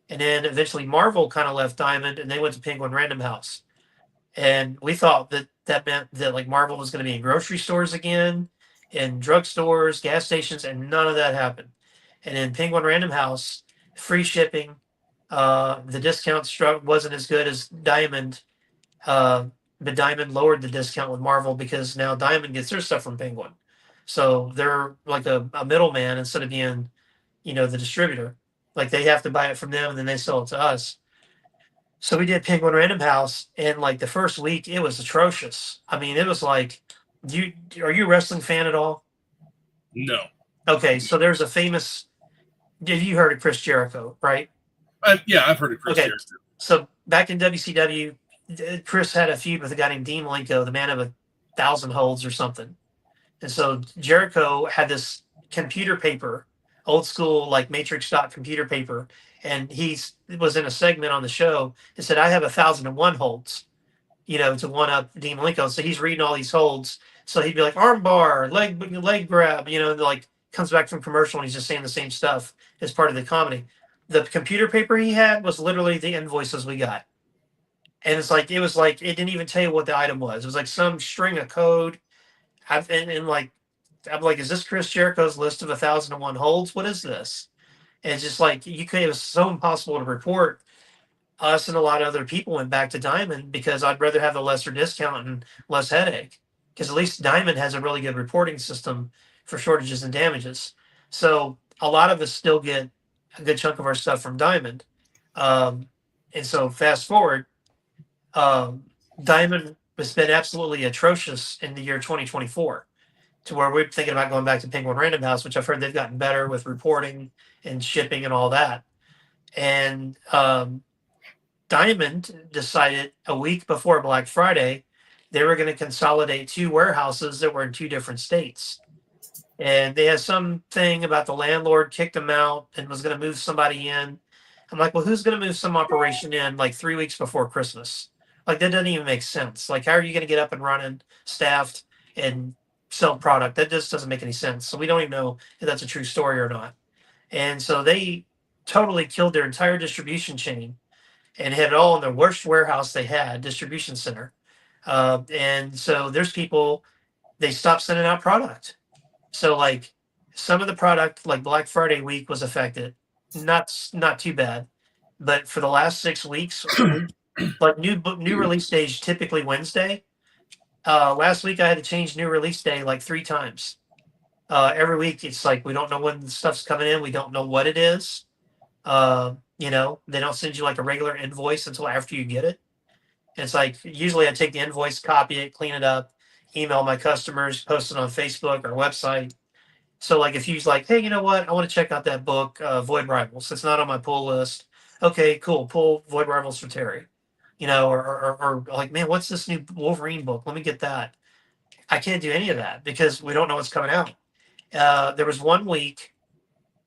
And then eventually Marvel kind of left Diamond and they went to Penguin Random House. And we thought that meant that like Marvel was going to be in grocery stores again, in drugstores, gas stations, and none of that happened. And in Penguin Random House, free shipping, the discount wasn't as good as Diamond, uh, but Diamond lowered the discount with Marvel because now Diamond gets their stuff from Penguin. So they're like a middleman instead of being, the distributor. Like they have to buy it from them and then they sell it to us. So we did Penguin Random House, and like the first week, it was atrocious. I mean, it was like, are you a wrestling fan at all? No. Okay, so there's a famous. Have you heard of Chris Jericho, right? Yeah, I've heard of Chris Jericho. So back in WCW, Chris had a feud with a guy named Dean Malenko, the man of 1,000 holds or something. And so Jericho had this computer paper, old school like matrix dot computer paper, and he was in a segment on the show and said, "I have 1,001 holds," to one up Dean Malenko. So he's reading all these holds. So he'd be like arm bar, leg grab, and like comes back from commercial and he's just saying the same stuff as part of the comedy. The computer paper he had was literally the invoices we got. And it was like it didn't even tell you what the item was. It was like some string of code. I'm like, is this Chris Jericho's list of 1,001 holds? What is this? And it's just like it was so impossible to report. Us and a lot of other people went back to Diamond because I'd rather have a lesser discount and less headache. Because at least Diamond has a really good reporting system for shortages and damages. So a lot of us still get a good chunk of our stuff from Diamond. And so fast forward, Diamond has been absolutely atrocious in the year 2024, to where we're thinking about going back to Penguin Random House, which I've heard they've gotten better with reporting and shipping and all that. And Diamond decided a week before Black Friday they were going to consolidate 2 warehouses that were in 2 different states. and they had some thing about the landlord kicked them out and was going to move somebody in. I'm like, well, who's going to move some operation in like 3 weeks before Christmas? Like that doesn't even make sense. Like, how are you going to get up and running, staffed, and sell product? That just doesn't make any sense. So we don't even know if that's a true story or not. And so they totally killed their entire distribution chain and had it all in the worst warehouse they had, distribution center. And so there's people, they stopped sending out product. So like some of the product, like Black Friday week, was affected. Not too bad, but for the last 6 weeks, like new release day is typically Wednesday. Last week I had to change new release day like 3 times. Every week it's like we don't know when the stuff's coming in. We don't know what it is. They don't send you like a regular invoice until after you get it. And it's like usually I take the invoice, copy it, clean it up, email my customers, post it on Facebook or website. So like if you's like, hey, you know what? I want to check out that book, Void Rivals. It's not on my pull list. Okay, cool. Pull Void Rivals for Terry. Or like, man, what's this new Wolverine book? Let me get that. I can't do any of that because we don't know what's coming out. There was one week,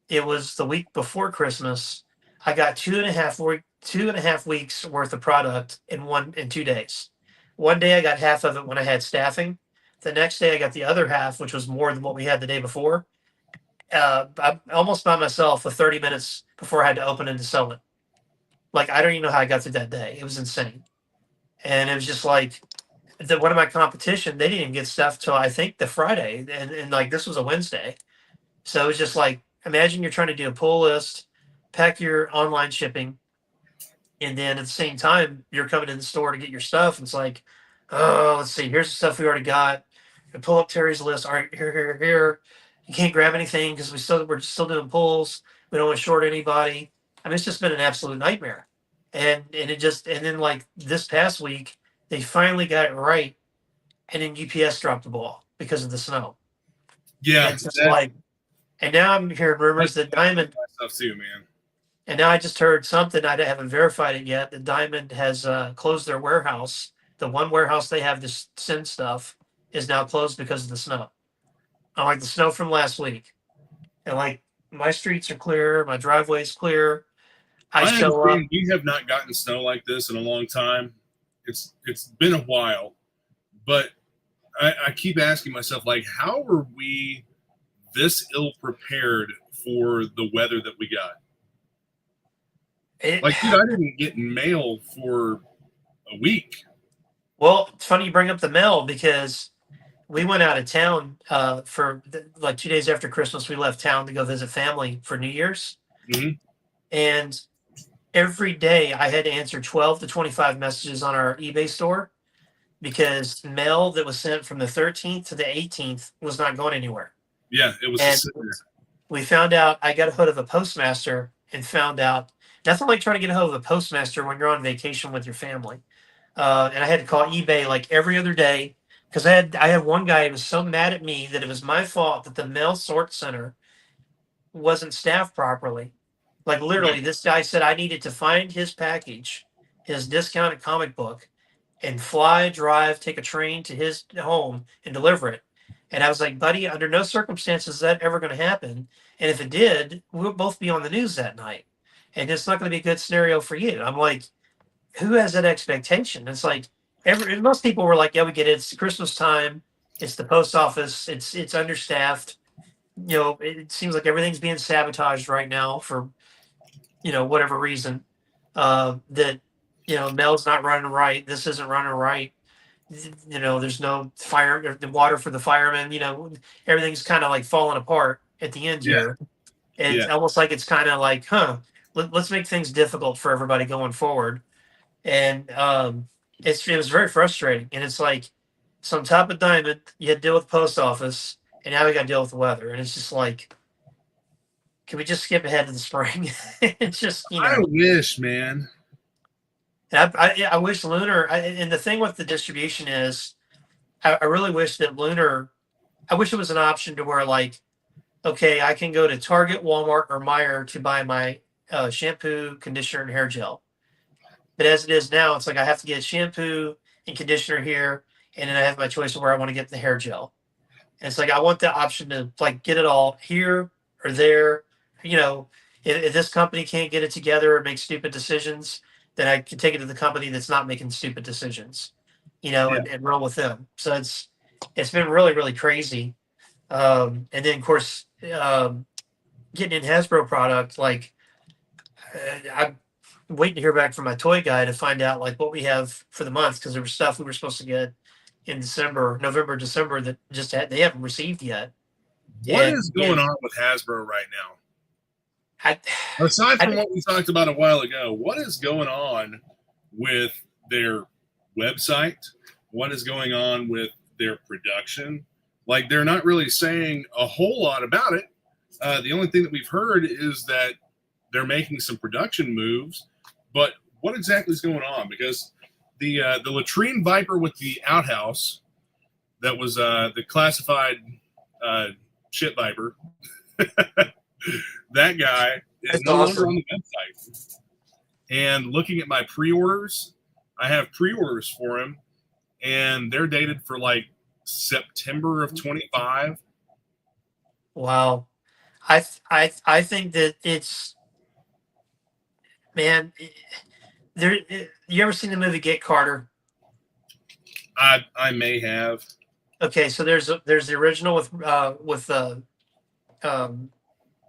it was the week before Christmas. I got 2.5 weeks worth of product in 2 days. One day I got half of it when I had staffing. The next day I got the other half, which was more than what we had the day before. I almost by myself with 30 minutes before I had to open it to sell it. Like I don't even know how I got through that day. It was insane. And it was just like one of my competition, they didn't even get stuff till I think the Friday. And like this was a Wednesday. So it was just like imagine you're trying to do a pull list, pack your online shipping, and then at the same time you're coming to the store to get your stuff. And it's like, oh, let's see, here's the stuff we already got. And pull up Terry's list. All right, here. You can't grab anything because we're still doing pulls. We don't want to short anybody. I mean, it's just been an absolute nightmare. And then like this past week, they finally got it right, and then UPS dropped the ball because of the snow. Yeah, And it's just like, and now I'm hearing rumors that Diamond stuff too, man. And now I just heard something. I haven't verified it yet. That Diamond has closed their warehouse. The one warehouse they have to send stuff is now closed because of the snow. I like the snow from last week. And like my streets are clear, my driveway's clear. I show up. We have not gotten snow like this in a long time. It's been a while, but I keep asking myself, like, how are we this ill prepared for the weather that we got? Like, dude, I didn't get mail for a week. Well, it's funny you bring up the mail because we went out of town for like 2 days after Christmas. We left town to go visit family for New Year's. Mm-hmm. And every day I had to answer 12 to 25 messages on our eBay store because mail that was sent from the 13th to the 18th was not going anywhere. Yeah, it was. And we found out, I got a hold of a postmaster and found out nothing like trying to get a hold of a postmaster when you're on vacation with your family. And I had to call eBay like every other day because I had one guy who was so mad at me that it was my fault that the mail sort center wasn't staffed properly. Like literally, this guy said I needed to find his package, his discounted comic book, and fly, drive, take a train to his home and deliver it. And I was like, buddy, under no circumstances is that ever going to happen. And if it did, we'll both be on the news that night. And it's not going to be a good scenario for you. I'm like, who has that expectation? It's like most people were like, yeah, we get it. It's Christmas time. It's the post office. It's understaffed. It seems like everything's being sabotaged right now for whatever reason. That mail's not running right. This isn't running right. There's no fire, the water for the firemen. Everything's kind of like falling apart at the end here. It's almost like it's kind of like, let's make things difficult for everybody going forward. And it was very frustrating. And it's like, so on top of Diamond, you had to deal with the post office, and now we got to deal with the weather. And it's just like, can we just skip ahead to the spring? It's just, I wish, man. I wish Lunar, and the thing with the distribution is, I really wish that Lunar, I wish it was an option to where like, okay, I can go to Target, Walmart, or Meijer to buy my shampoo, conditioner, and hair gel. But as it is now, it's like I have to get shampoo and conditioner here, and then I have my choice of where I want to get the hair gel. And it's like I want the option to like get it all here or there. You know, if this company can't get it together or make stupid decisions, then I can take it to the company that's not making stupid decisions. You know, Yeah. and roll with them. So it's been really really crazy. And then of course getting in Hasbro product like I'm waiting to hear back from my toy guy to find out like what we have for the month because there was stuff we were supposed to get in December, November, December that they haven't received yet. What And is going on with Hasbro right now? I, Aside from I what we talked about a while ago, what is going on with their website? What is going on with their production? Like, they're not really saying a whole lot about it. The only thing that we've heard is that they're making some production moves, but what exactly is going on? Because the latrine viper with the outhouse that was the classified shit viper, that guy is that's no longer awesome. on the website. And looking at my pre-orders, I have pre-orders for him, and they're dated for like September of 25. Wow. I think that it's man. There, you ever seen the movie Get Carter? I may have. Okay, so there's the original with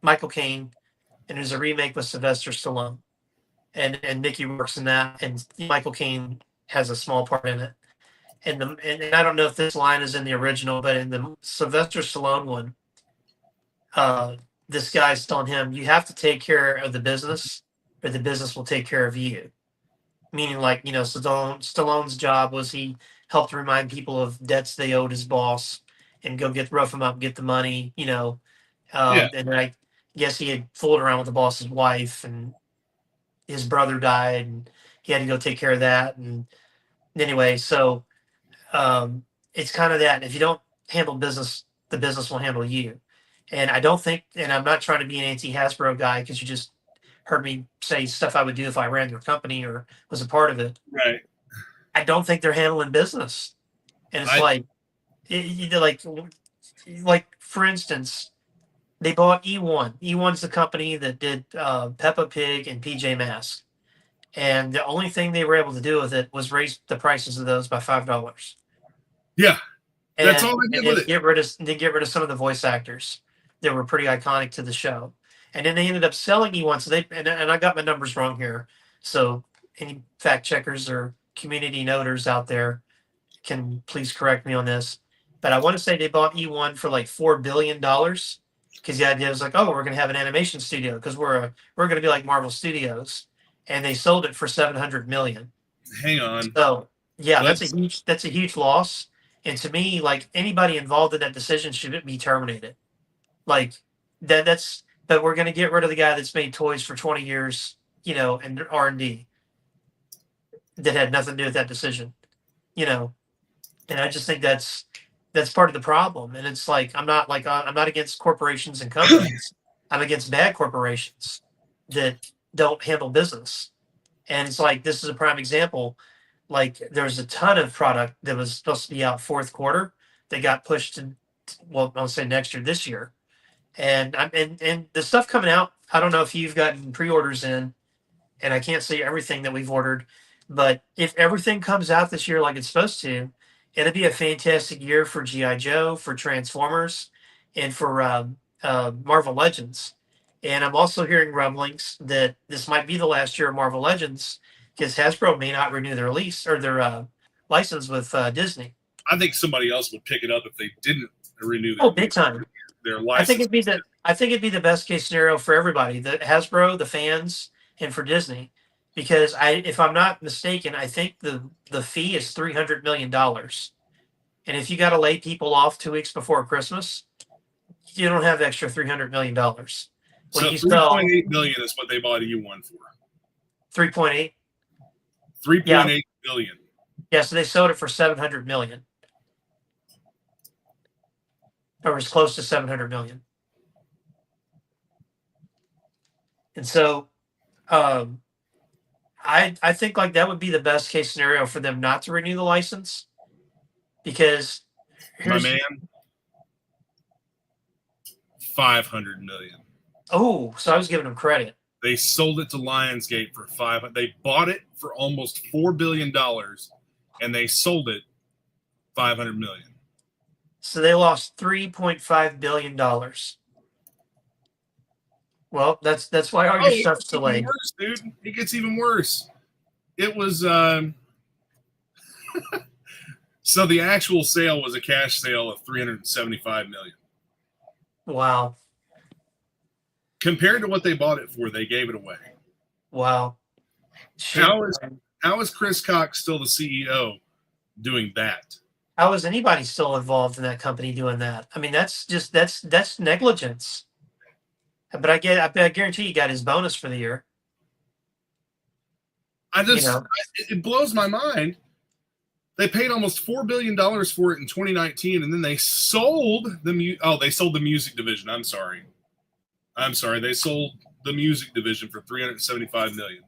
Michael Caine, and there's a remake with Sylvester Stallone, and Mickey works in that, and Michael Caine has a small part in it. And I don't know if this line is in the original, but in the Sylvester Stallone one, this guy's telling him, "You have to take care of the business, or the business will take care of you." Meaning, like Stallone's job was he helped remind people of debts they owed his boss, and go rough him up, get the money. Yeah. And then I guess he had fooled around with the boss's wife, and his brother died, and he had to go take care of that. And anyway, so it's kind of that. If you don't handle business, the business will handle you. And I don't think, and I'm not trying to be an anti-Hasbro guy because you just heard me say stuff I would do if I ran their company or was a part of it. Right. I don't think they're handling business. And it's like for instance, they bought E1. E1's the company that did Peppa Pig and PJ Masks. And the only thing they were able to do with it was raise the prices of those by $5. Yeah. That's And, all they did and with it. get rid of some of the voice actors that were pretty iconic to the show. And then they ended up selling E1. So and I got my numbers wrong here. So any fact checkers or community noters out there can please correct me on this. But I want to say they bought E1 for like $4 billion because the idea was like, oh, we're going to have an animation studio because we're going to be like Marvel Studios, and they sold it for 700 million. Hang on. So yeah, Let's that's a huge loss. And to me, like anybody involved in that decision should be terminated. Like that's but we're going to get rid of the guy that's made toys for 20 years, and R&D that had nothing to do with that decision, you know. And I just think that's part of the problem. And it's like I'm not against corporations and companies. I'm against bad corporations that don't handle business. And it's like this is a prime example. Like there's a ton of product that was supposed to be out fourth quarter that got pushed to, well, I'll say next year, this year. And the stuff coming out, I don't know if you've gotten pre-orders in, and I can't see everything that we've ordered, but if everything comes out this year like it's supposed to, it'll be a fantastic year for GI Joe, for Transformers, and for Marvel Legends. And I'm also hearing rumblings that this might be the last year of Marvel Legends because Hasbro may not renew their lease or their license with Disney. I think somebody else would pick it up if they didn't renew Big time. their I think license. it'd be the best case scenario for everybody, the Hasbro, the fans, and for Disney, because if I'm not mistaken, I think the fee is $300 million, and if you got to lay people off 2 weeks before Christmas, you don't have extra $300 million. When So you sell 3.8 million is what they bought E1 for. 3.8, 3.8 billion. yeah, so they sold it for 700 million, or as close to 700 million. And so I think like that would be the best case scenario for them not to renew the license, because My here's man, 500 million. Oh, so I was giving them credit. They sold it to Lionsgate for They bought it for almost $4 billion, and they sold it 500 million. So they lost $3.5 billion. Well, that's why all your stuff's delayed. Worse, dude. It gets even worse. It was so the actual sale was a cash sale of 375 million. Wow. Compared to what they bought it for, they gave it away. Wow. How is Chris Cox still the CEO doing that? How is anybody still involved in that company doing that? I mean, that's negligence. But I guarantee you got his bonus for the year. It blows my mind. They paid almost $4 billion for it in 2019, and then they sold they sold the music division. I'm sorry. They sold the music division for 375 million.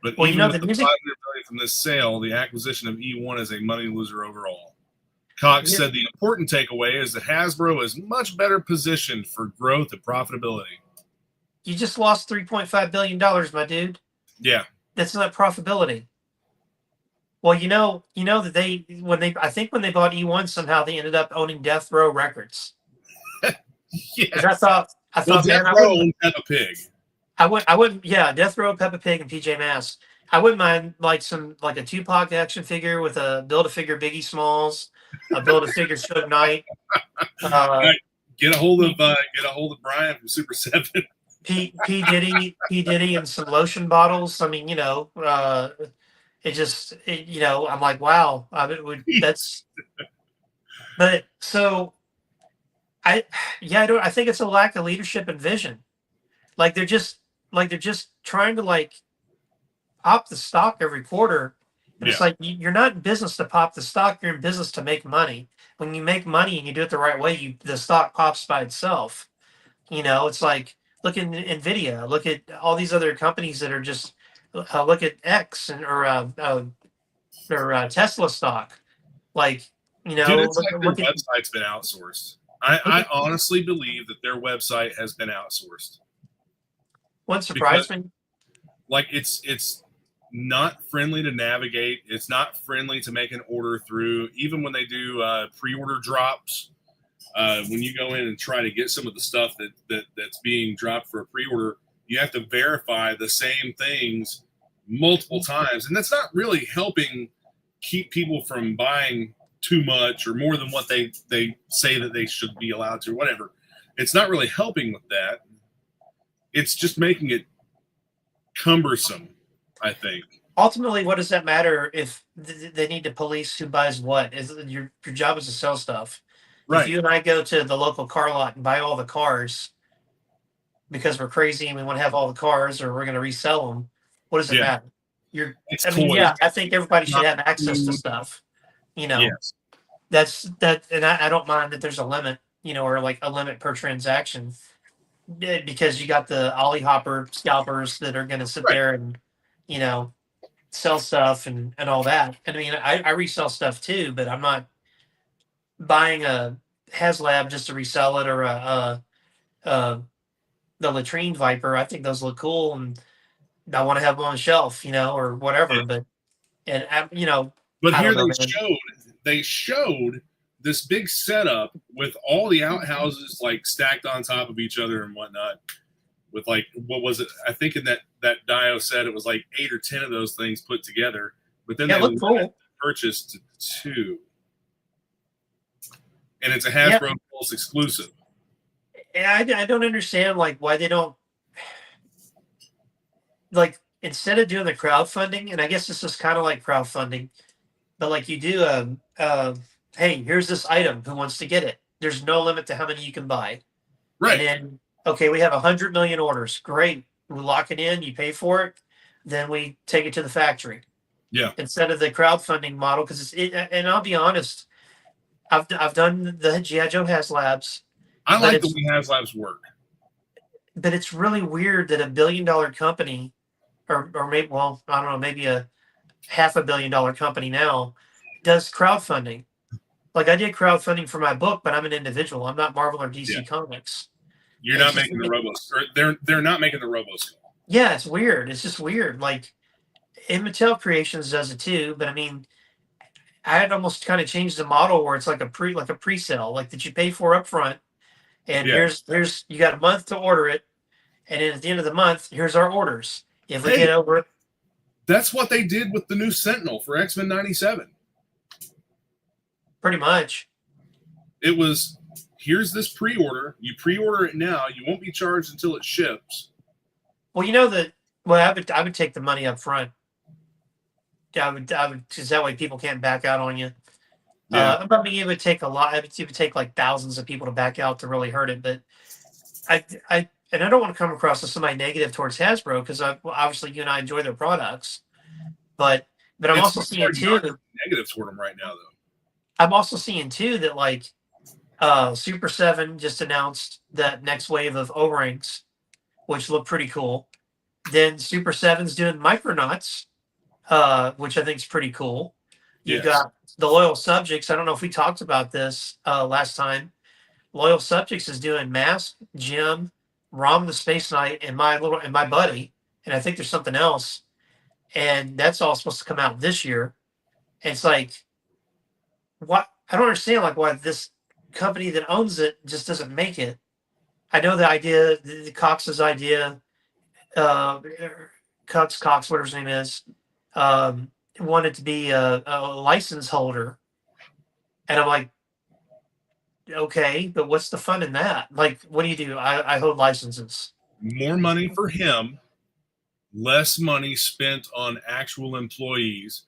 But even with the 500 million from this sale, the acquisition of E1 is a money loser overall. Cox said the important takeaway is that Hasbro is much better positioned for growth and profitability. You just lost $3.5 billion, my dude. Yeah. That's not profitability. Well, you know that I think when they bought E1, somehow they ended up owning Death Row Records. Yes. I thought, Death Row and Peppa Pig. I wouldn't, Death Row, Peppa Pig, and PJ Masks. I wouldn't mind like a Tupac action figure with a Build-A-Figure Biggie Smalls, a Build-A-Figure Suge Knight. Get a hold of Brian from Super 7. P Diddy, and some lotion bottles. I mean, I'm like, wow. But so I think it's a lack of leadership and vision. Like they're just trying to pop the stock every quarter. And it's like, you're not in business to pop the stock. You're in business to make money. When you make money and you do it the right way, the stock pops by itself. It's like, look at NVIDIA, look at all these other companies that are just, look at X or Tesla stock. Dude, it's like their website's been outsourced. I honestly believe that their website has been outsourced. What surprised me? It's not friendly to navigate. It's not friendly to make an order through. Even when they do pre-order drops, when you go in and try to get some of the stuff that's being dropped for a pre-order, you have to verify the same things multiple times, and that's not really helping keep people from buying too much or more than what they say that they should be allowed to, or whatever. It's not really helping with that. It's just making it cumbersome, I think. Ultimately, what does that matter if they need to police who buys what? Your job is to sell stuff. Right. If you and I go to the local car lot and buy all the cars because we're crazy and we want to have all the cars, or we're going to resell them, what does it matter? I think everybody should have access to stuff. Yes. And I don't mind that there's a limit, or like a limit per transaction, because you got the Ollie Hopper scalpers that are going to sit there and, sell stuff and all that. I mean, I resell stuff too, but I'm not buying a HasLab just to resell it, or the Latrine Viper. I think those look cool and I want to have them on the shelf, or whatever. Yeah. But here they showed this big setup with all the outhouses stacked on top of each other and whatnot. With what was it? I think in that Dio said it was 8 or 10 of those things put together. But then they purchased 2, and it's a Hasbro Pulse exclusive. I don't understand why they don't instead of doing the crowdfunding, and I guess this is kind of like crowdfunding, but you do hey, here's this item, who wants to get it? There's no limit to how many you can buy. Right. And then, okay, we have 100 million orders. Great. We lock it in, you pay for it, then we take it to the factory. Yeah. Instead of the crowdfunding model, because and I'll be honest, I've done the GiJoe HasLabs. I like the way HasLabs work. But it's really weird that $1 billion company, or maybe, well, I don't know, maybe a $500 million company now, does crowdfunding. like I did crowdfunding for my book, but I'm an individual. I'm not Marvel or DC Yeah. Comics. You're It's not just, making the Robos, or they're not making the Robos. yeah, it's weird. It's just weird. Like, and Mattel Creations does it too, but I mean, I had almost kind of changed the model where it's like a pre-sale, like that you pay for up front, and Yeah. here's you got a month to order it, and then at the end of the month, here's our orders. If we get Hey, over it, that's what they did with the new Sentinel for X-Men 97. pretty much. It was, here's this pre-order. You pre-order it now. You won't be charged until it ships. Well, you know that. Well, I would take the money up front. I would, because that way people can't back out on you. Yeah. I mean, it would take a lot. It would take like thousands of people to back out to really hurt it. But and I don't want to come across as somebody negative towards Hasbro because obviously you and I enjoy their products, but I'm It's also seeing too. negative toward them right now, though. I'm also seeing too that like Super 7 just announced that next wave of O-rings, which look pretty cool. Then Super 7's doing Micronauts, which I think is pretty cool. You've got the Loyal Subjects. I don't know if we talked about this last time. Loyal Subjects is doing Mask, Jim, Rom the Space Knight, and my buddy, and I think there's something else, and that's all supposed to come out this year. And it's like, what? I don't understand like why this company that owns it just doesn't make it. I know the idea, the Cox's idea, uh, Cox, whatever his name is, wanted to be a license holder, and I'm like, okay, but what's the fun in that? Like, what do you do? I hold licenses. More money for him, less money spent on actual employees.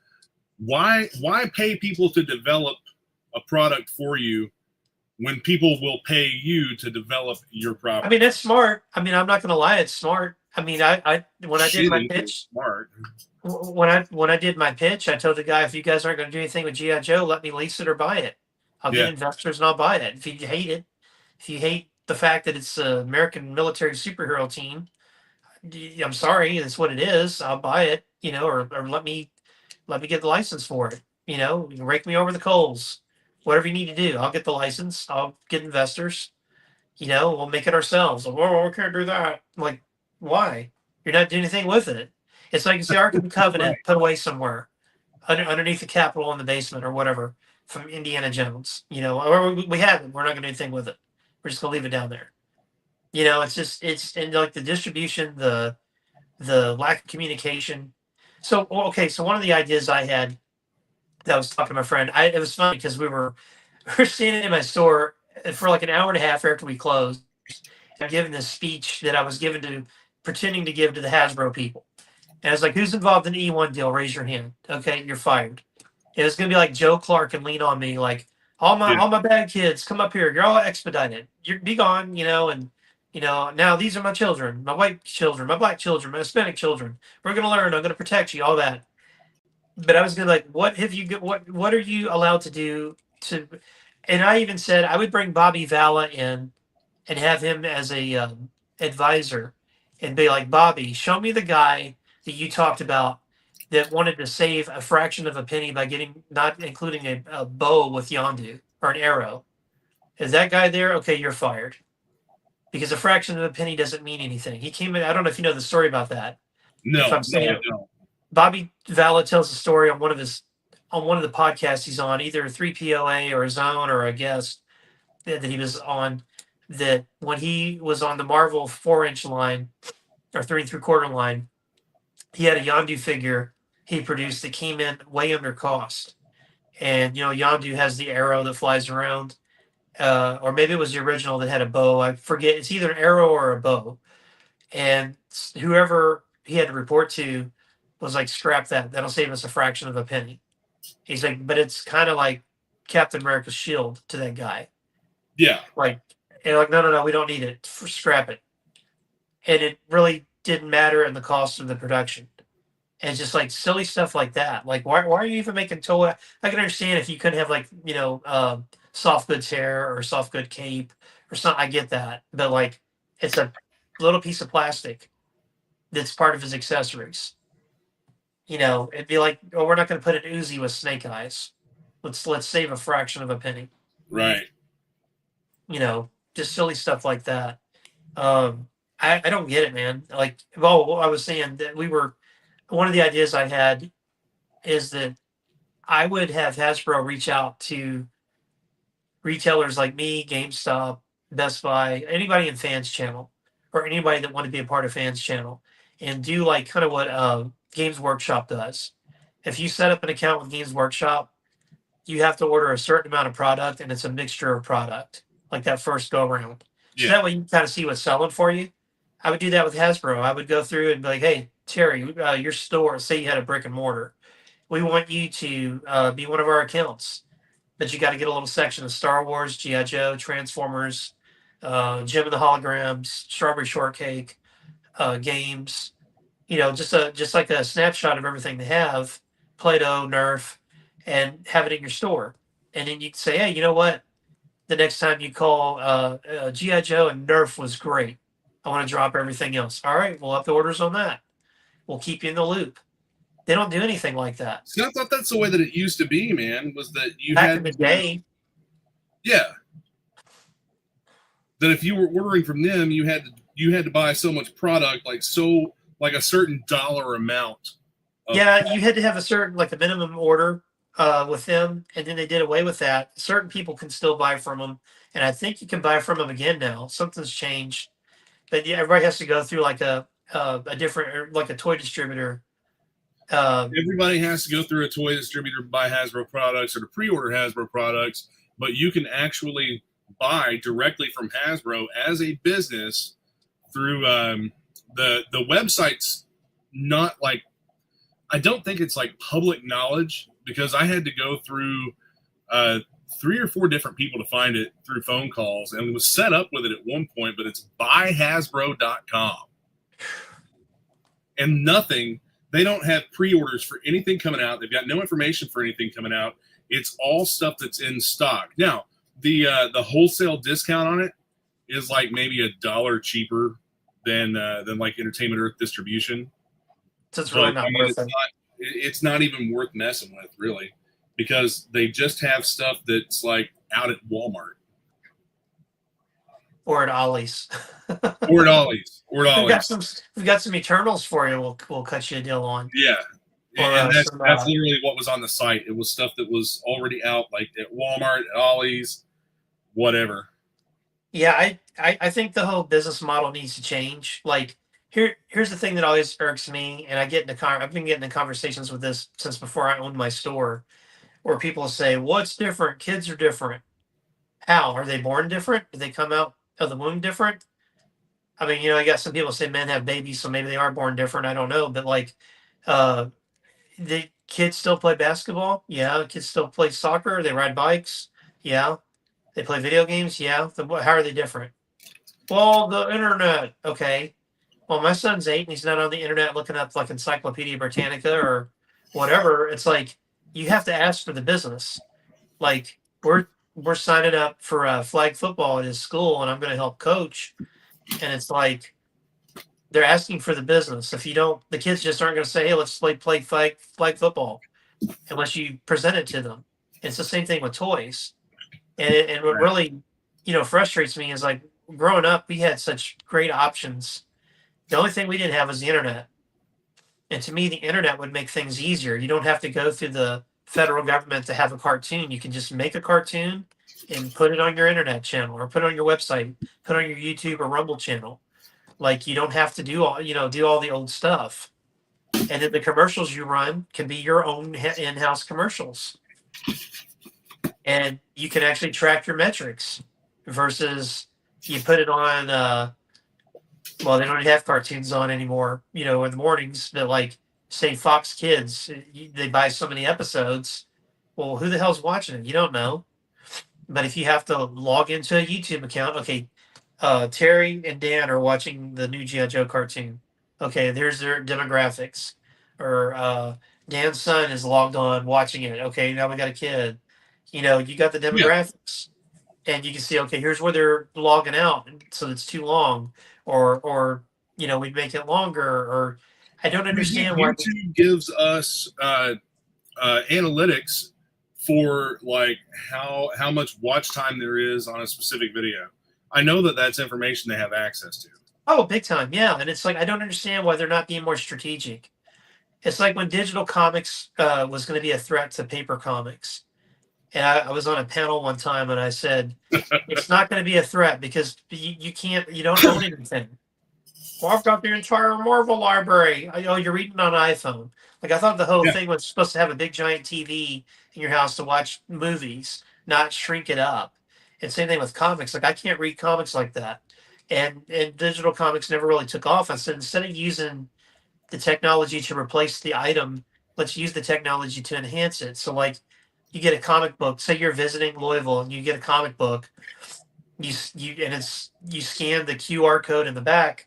Why pay people to develop a product for you when people will pay you to develop your product? I mean, that's smart. I mean, I'm not going to lie, it's smart. I mean, I when I did my pitch, smart. When I did my pitch, I told the guy, if you guys aren't going to do anything with GiJoe, let me lease it or buy it. I'll get investors and I'll buy it. If you hate the fact that it's an American military superhero team, I'm sorry, that's what it is. I'll buy it, or let me get the license for it. You can rake me over the coals. Whatever you need to do, I'll get the license. I'll get investors. We'll make it ourselves. Well, we can't do that. I'm like, why? You're not doing anything with it. It's like it's the Ark of the Covenant put away somewhere underneath the Capitol in the basement or whatever from Indiana Jones. Or we have it. We're not going to do anything with it. We're just going to leave it down there. It's and like the distribution, the lack of communication. So one of the ideas I had that I was talking to my friend, it was funny because we were standing in my store for like an hour and a half after we closed. I'm giving this speech that I was pretending to give to the Hasbro people. And I was like, who's involved in the E1 deal? Raise your hand. Okay, you're fired. It was going to be like Joe Clark and lean on me, like, all my bad kids, come up here. You're all expedited. You're be gone, and now these are my children, my white children, my black children, my Hispanic children. We're going to learn. I'm going to protect you, all that. But I was going to like, what are you allowed to do to, and I even said I would bring Bobby Valla in and have him as a advisor and be like, Bobby, show me the guy that you talked about that wanted to save a fraction of a penny by not including a bow with Yondu or an arrow. Is that guy there? Okay, you're fired. Because a fraction of a penny doesn't mean anything. He came in, I don't know if you know the story about that. No, if I'm saying I don't. Bobby Valla tells the story on one of the podcasts he's on, either 3POA or his own or a guest that he was on, that when he was on the Marvel 4-inch line or 3 3/4 line, he had a Yondu figure he produced that came in way under cost. And, Yondu has the arrow that flies around, or maybe it was the original that had a bow. I forget. It's either an arrow or a bow. And whoever he had to report to was like, scrap that. That'll save us a fraction of a penny. He's like, but it's kind of like Captain America's shield to that guy. Yeah. Like, no, we don't need it. Scrap it. And it really didn't matter in the cost of the production. And it's just like silly stuff like that. Like, why are you even making toy? I can understand if you couldn't have like, soft goods hair or soft good cape or something. I get that. But like, it's a little piece of plastic that's part of his accessories. It'd be like, oh, we're not going to put an Uzi with snake eyes. Let's save a fraction of a penny. Right. Just silly stuff like that. I don't get it, man. Like, well, I was saying that one of the ideas I had is that I would have Hasbro reach out to retailers like me, GameStop, Best Buy, anybody in Fans Channel, or anybody that want to be a part of Fans Channel, and do like kind of what Games Workshop does. If you set up an account with Games Workshop, you have to order a certain amount of product, and it's a mixture of product, like that first go around. So Yeah. that way you kind of see what's selling for you. I would do that with Hasbro. I would go through and be like, hey, Terry, your store, say you had a brick and mortar. We want you to be one of our accounts, but you got to get a little section of Star Wars, G.I. Joe, Transformers, Jim and the Holograms, Strawberry Shortcake, games. Just like a snapshot of everything they have, Play-Doh, Nerf, and have it in your store. And then you can say, hey, you know what? The next time you call, G.I. Joe and Nerf was great. I want to drop everything else. All right, we'll up the orders on that. We'll keep you in the loop. They don't do anything like that. See, I thought that's the way that it used to be, man. Was that you Back had in the day, yeah, that if you were ordering from them, you had to buy so much product, like a certain dollar amount. yeah, you had to have a certain like a minimum order with them, and then they did away with that. Certain people can still buy from them, and I think you can buy from them again now. Something's changed, but yeah, everybody has to go through like a different like a toy distributor. Everybody has to go through a toy distributor to buy Hasbro products or to pre-order Hasbro products, but you can actually buy directly from Hasbro as a business through the website's not like, I don't think it's like public knowledge, because I had to go through 3 or 4 different people to find it through phone calls, and was set up with it at one point, but it's buyhasbro.com. And nothing, they don't have pre-orders for anything coming out. They've got no information for anything coming out. It's all stuff that's in stock. Now, the wholesale discount on it is like maybe $1 cheaper than like Entertainment Earth distribution. So it's really not worth it. It's not even worth messing with, really, because they just have stuff that's like out at Walmart Or at Ollie's. or at Ollie's. We've got some Eternals for you. We'll cut you a deal on. Yeah. Or, and that's literally what was on the site. It was stuff that was already out, like at Walmart, at Ollie's, whatever. Yeah, I think the whole business model needs to change. Like here's the thing that always irks me, and I've been getting in conversations with this since before I owned my store, where people say, "What's different? Kids are different. How are they born different? Do they come out of the womb different?" I mean, I got some people say men have babies, so maybe they are born different. I don't know, but like, uh, the kids still play basketball. Yeah, the kids still play soccer. They ride bikes. Yeah, they play video games. Yeah, how are they different? Well, the internet. Okay. Well, my son's 8 and he's not on the internet looking up like Encyclopedia Britannica or whatever. It's like you have to ask for the business. Like we're signing up for flag football at his school, and I'm going to help coach. And it's like they're asking for the business. If you don't, the kids just aren't going to say, "Hey, let's play flag football," unless you present it to them. It's the same thing with toys. And what really, frustrates me is like growing up, we had such great options. The only thing we didn't have was the internet. And to me, the internet would make things easier. You don't have to go through the federal government to have a cartoon. You can just make a cartoon and put it on your internet channel or put it on your website, put it on your YouTube or Rumble channel. Like you don't have to do all the old stuff. And then the commercials you run can be your own in-house commercials. And you can actually track your metrics versus you put it on, well, they don't have cartoons on anymore, in the mornings. But like, say Fox Kids, they buy so many episodes. Well, who the hell's watching it? You don't know. But if you have to log into a YouTube account, okay, Terry and Dan are watching the new G.I. Joe cartoon. Okay, there's their demographics. Or Dan's son is logged on watching it. Okay, now we got a kid. You got the demographics. And you can see, okay, here's where they're logging out, so it's too long. Or we make it longer. Or I don't understand why YouTube gives us analytics for like how much watch time there is on a specific video. I know that that's information they have access to. Oh, big time, yeah. And it's like I don't understand why they're not being more strategic. It's like when digital comics was going to be a threat to paper comics. And I was on a panel one time and I said, it's not going to be a threat because you don't own anything. Well, I've got the entire Marvel library. Oh, you're reading on an iPhone. Like I thought the whole Yeah. thing was supposed to have a big giant TV in your house to watch movies, not shrink it up. And same thing with comics. Like I can't read comics like that. And digital comics never really took off. I said instead of using the technology to replace the item, let's use the technology to enhance it. So like you get a comic book, say you're visiting Louisville and you get a comic book, you scan the QR code in the back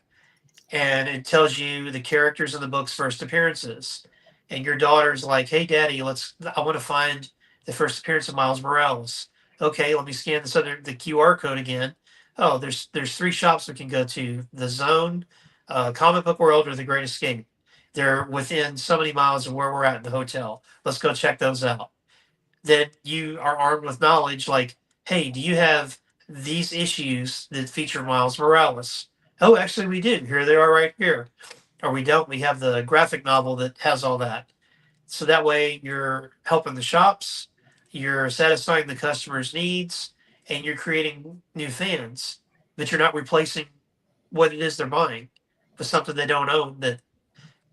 and it tells you the characters in the book's first appearances. And your daughter's like, "Hey, Daddy, I want to find the first appearance of Miles Morales." Okay, let me scan the QR code again. Oh, there's three shops we can go to: the Zone, Comic Book World, or the Great Escape. They're within so many miles of where we're at in the hotel. Let's go check those out. Then you are armed with knowledge like, hey, do you have these issues that feature Miles Morales? Oh, actually, we do. Here they are right here. Or we don't. We have the graphic novel that has all that. So that way you're helping the shops, you're satisfying the customer's needs, and you're creating new fans. But you're not replacing what it is they're buying with something they don't own that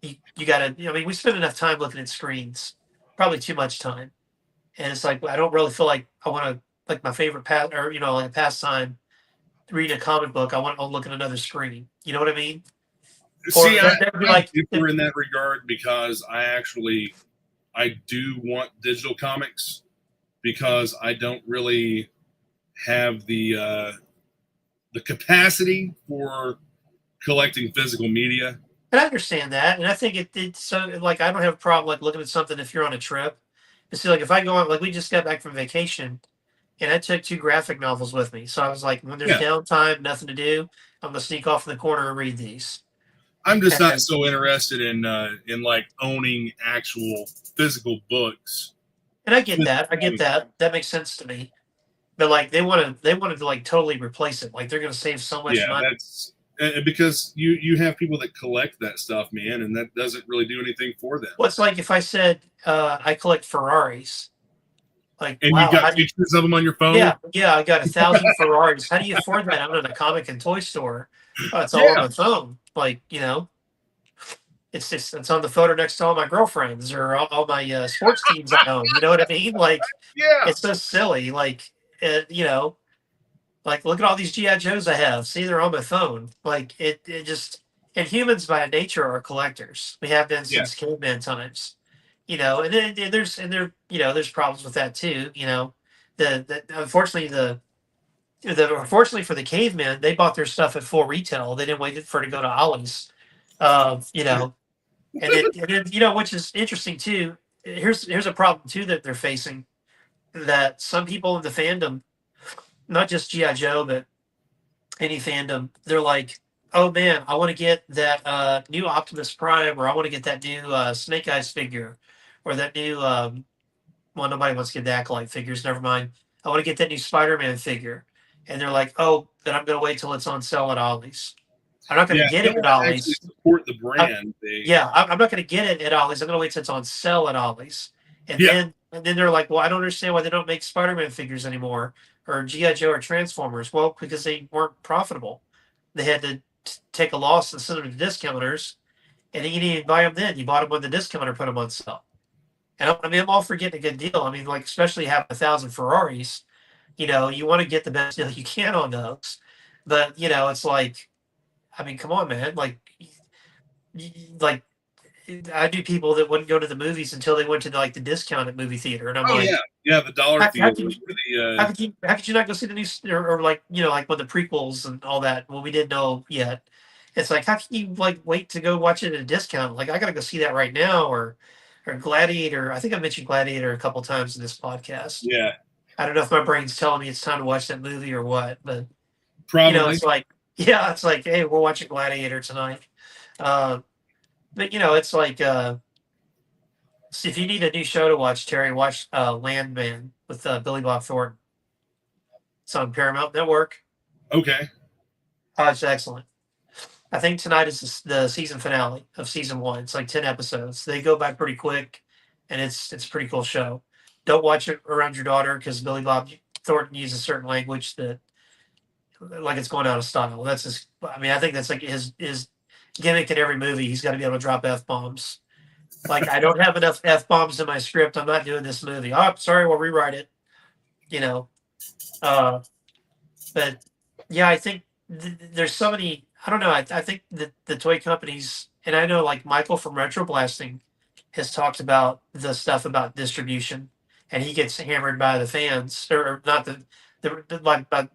you got to, I mean, we spend enough time looking at screens, probably too much time. And it's like, I don't really feel like I want to, like my favorite or, like a pastime, read a comic book. I want to look at another screen. You know what I mean? See, Or that'd be I like, differ in that regard because I do want digital comics because I don't really have the capacity for collecting physical media. and I understand that. And I think it's so like, I don't have a problem like looking at something if you're on a trip. But see, like if I go on, like we just got back from vacation and I took two graphic novels with me. So I was like, when there's Yeah. downtime, nothing to do, I'm gonna sneak off in the corner and read these. I'm just And not so interested in like owning actual physical books. I get that. I get that. That makes sense to me. But like they wanted to like totally replace it. Like they're gonna save so much Yeah, money. that's because you have people that collect that stuff, man, and that doesn't really do anything for them. Well, it's like if I said I collect Ferraris. Like, And wow, you got pictures of them on your phone. Yeah, I got 1,000 Ferraris. How do you afford that? I'm in a comic and toy store. Oh, it's all Yeah. on my phone. Like, it's on the photo next to all my girlfriends or all my sports teams I own. You know what I mean? Like, Yeah. it's so silly. Like, like look at all these GI Joes I have. See, they're on my phone. Like, it just and humans by nature are collectors. We have been since caveman times. And then there's problems with that too. Unfortunately unfortunately for the cavemen, they bought their stuff at full retail. They didn't wait for it to go to Ollie's. And then which is interesting too. Here's a problem too that they're facing, that some people in the fandom, not just GI Joe, but any fandom, they're like, oh man, I want to get that new Optimus Prime, or I want to get that new Snake Eyes figure, or that new well, nobody wants to get the Acolyte figures. Never mind. I want to get that new Spider-Man figure, and they're like, oh, then I'm going to wait till it's on sale at Ollie's. I'm not going to get it at Ollie's. Support the brand. I'm not going to get it at Ollie's. I'm going to wait till it's on sale at Ollie's. And then they're like, well, I don't understand why they don't make Spider-Man figures anymore, or GI Joe or Transformers. Well, because they weren't profitable. They had to take a loss and send them to discounters, and then you didn't buy them then. You bought them when the discounter put them on sale. And I mean, I'm all for getting a good deal. I mean, like, especially having 1,000 Ferraris, you want to get the best deal you can on those. But, it's like, I mean, come on, man. Like I knew people that wouldn't go to the movies until they went to the discounted movie theater. And I'm like, yeah, the dollar theater. How could you not go see the new, or like when the prequels and all that? Well, we didn't know yet. It's like, how can you wait to go watch it at a discount? Like, I gotta go see that right now, or Gladiator. I think I mentioned Gladiator a couple times in this podcast. Yeah, I don't know if my brain's telling me it's time to watch that movie or what, but probably it's like, it's like, hey, we're watching Gladiator tonight. But it's like So if you need a new show to watch, Terry, watch Landman with Billy Bob Thornton. It's on Paramount Network. Okay. Oh, it's excellent. I think tonight is the season finale of season one. It's like 10 episodes. They go by pretty quick, and it's a pretty cool show. Don't watch it around your daughter because Billy Bob Thornton uses certain language that like it's going out of style. That's his. I mean, I think that's like his gimmick in every movie. He's got to be able to drop f bombs. Like I don't have enough f bombs in my script. I'm not doing this movie. Oh, sorry, we'll rewrite it. You know. Uh, but yeah, I think there's so many. I don't know. I think that the toy companies, and I know like Michael from Retro Blasting has talked about the stuff about distribution, and he gets hammered by the fans, or not the like by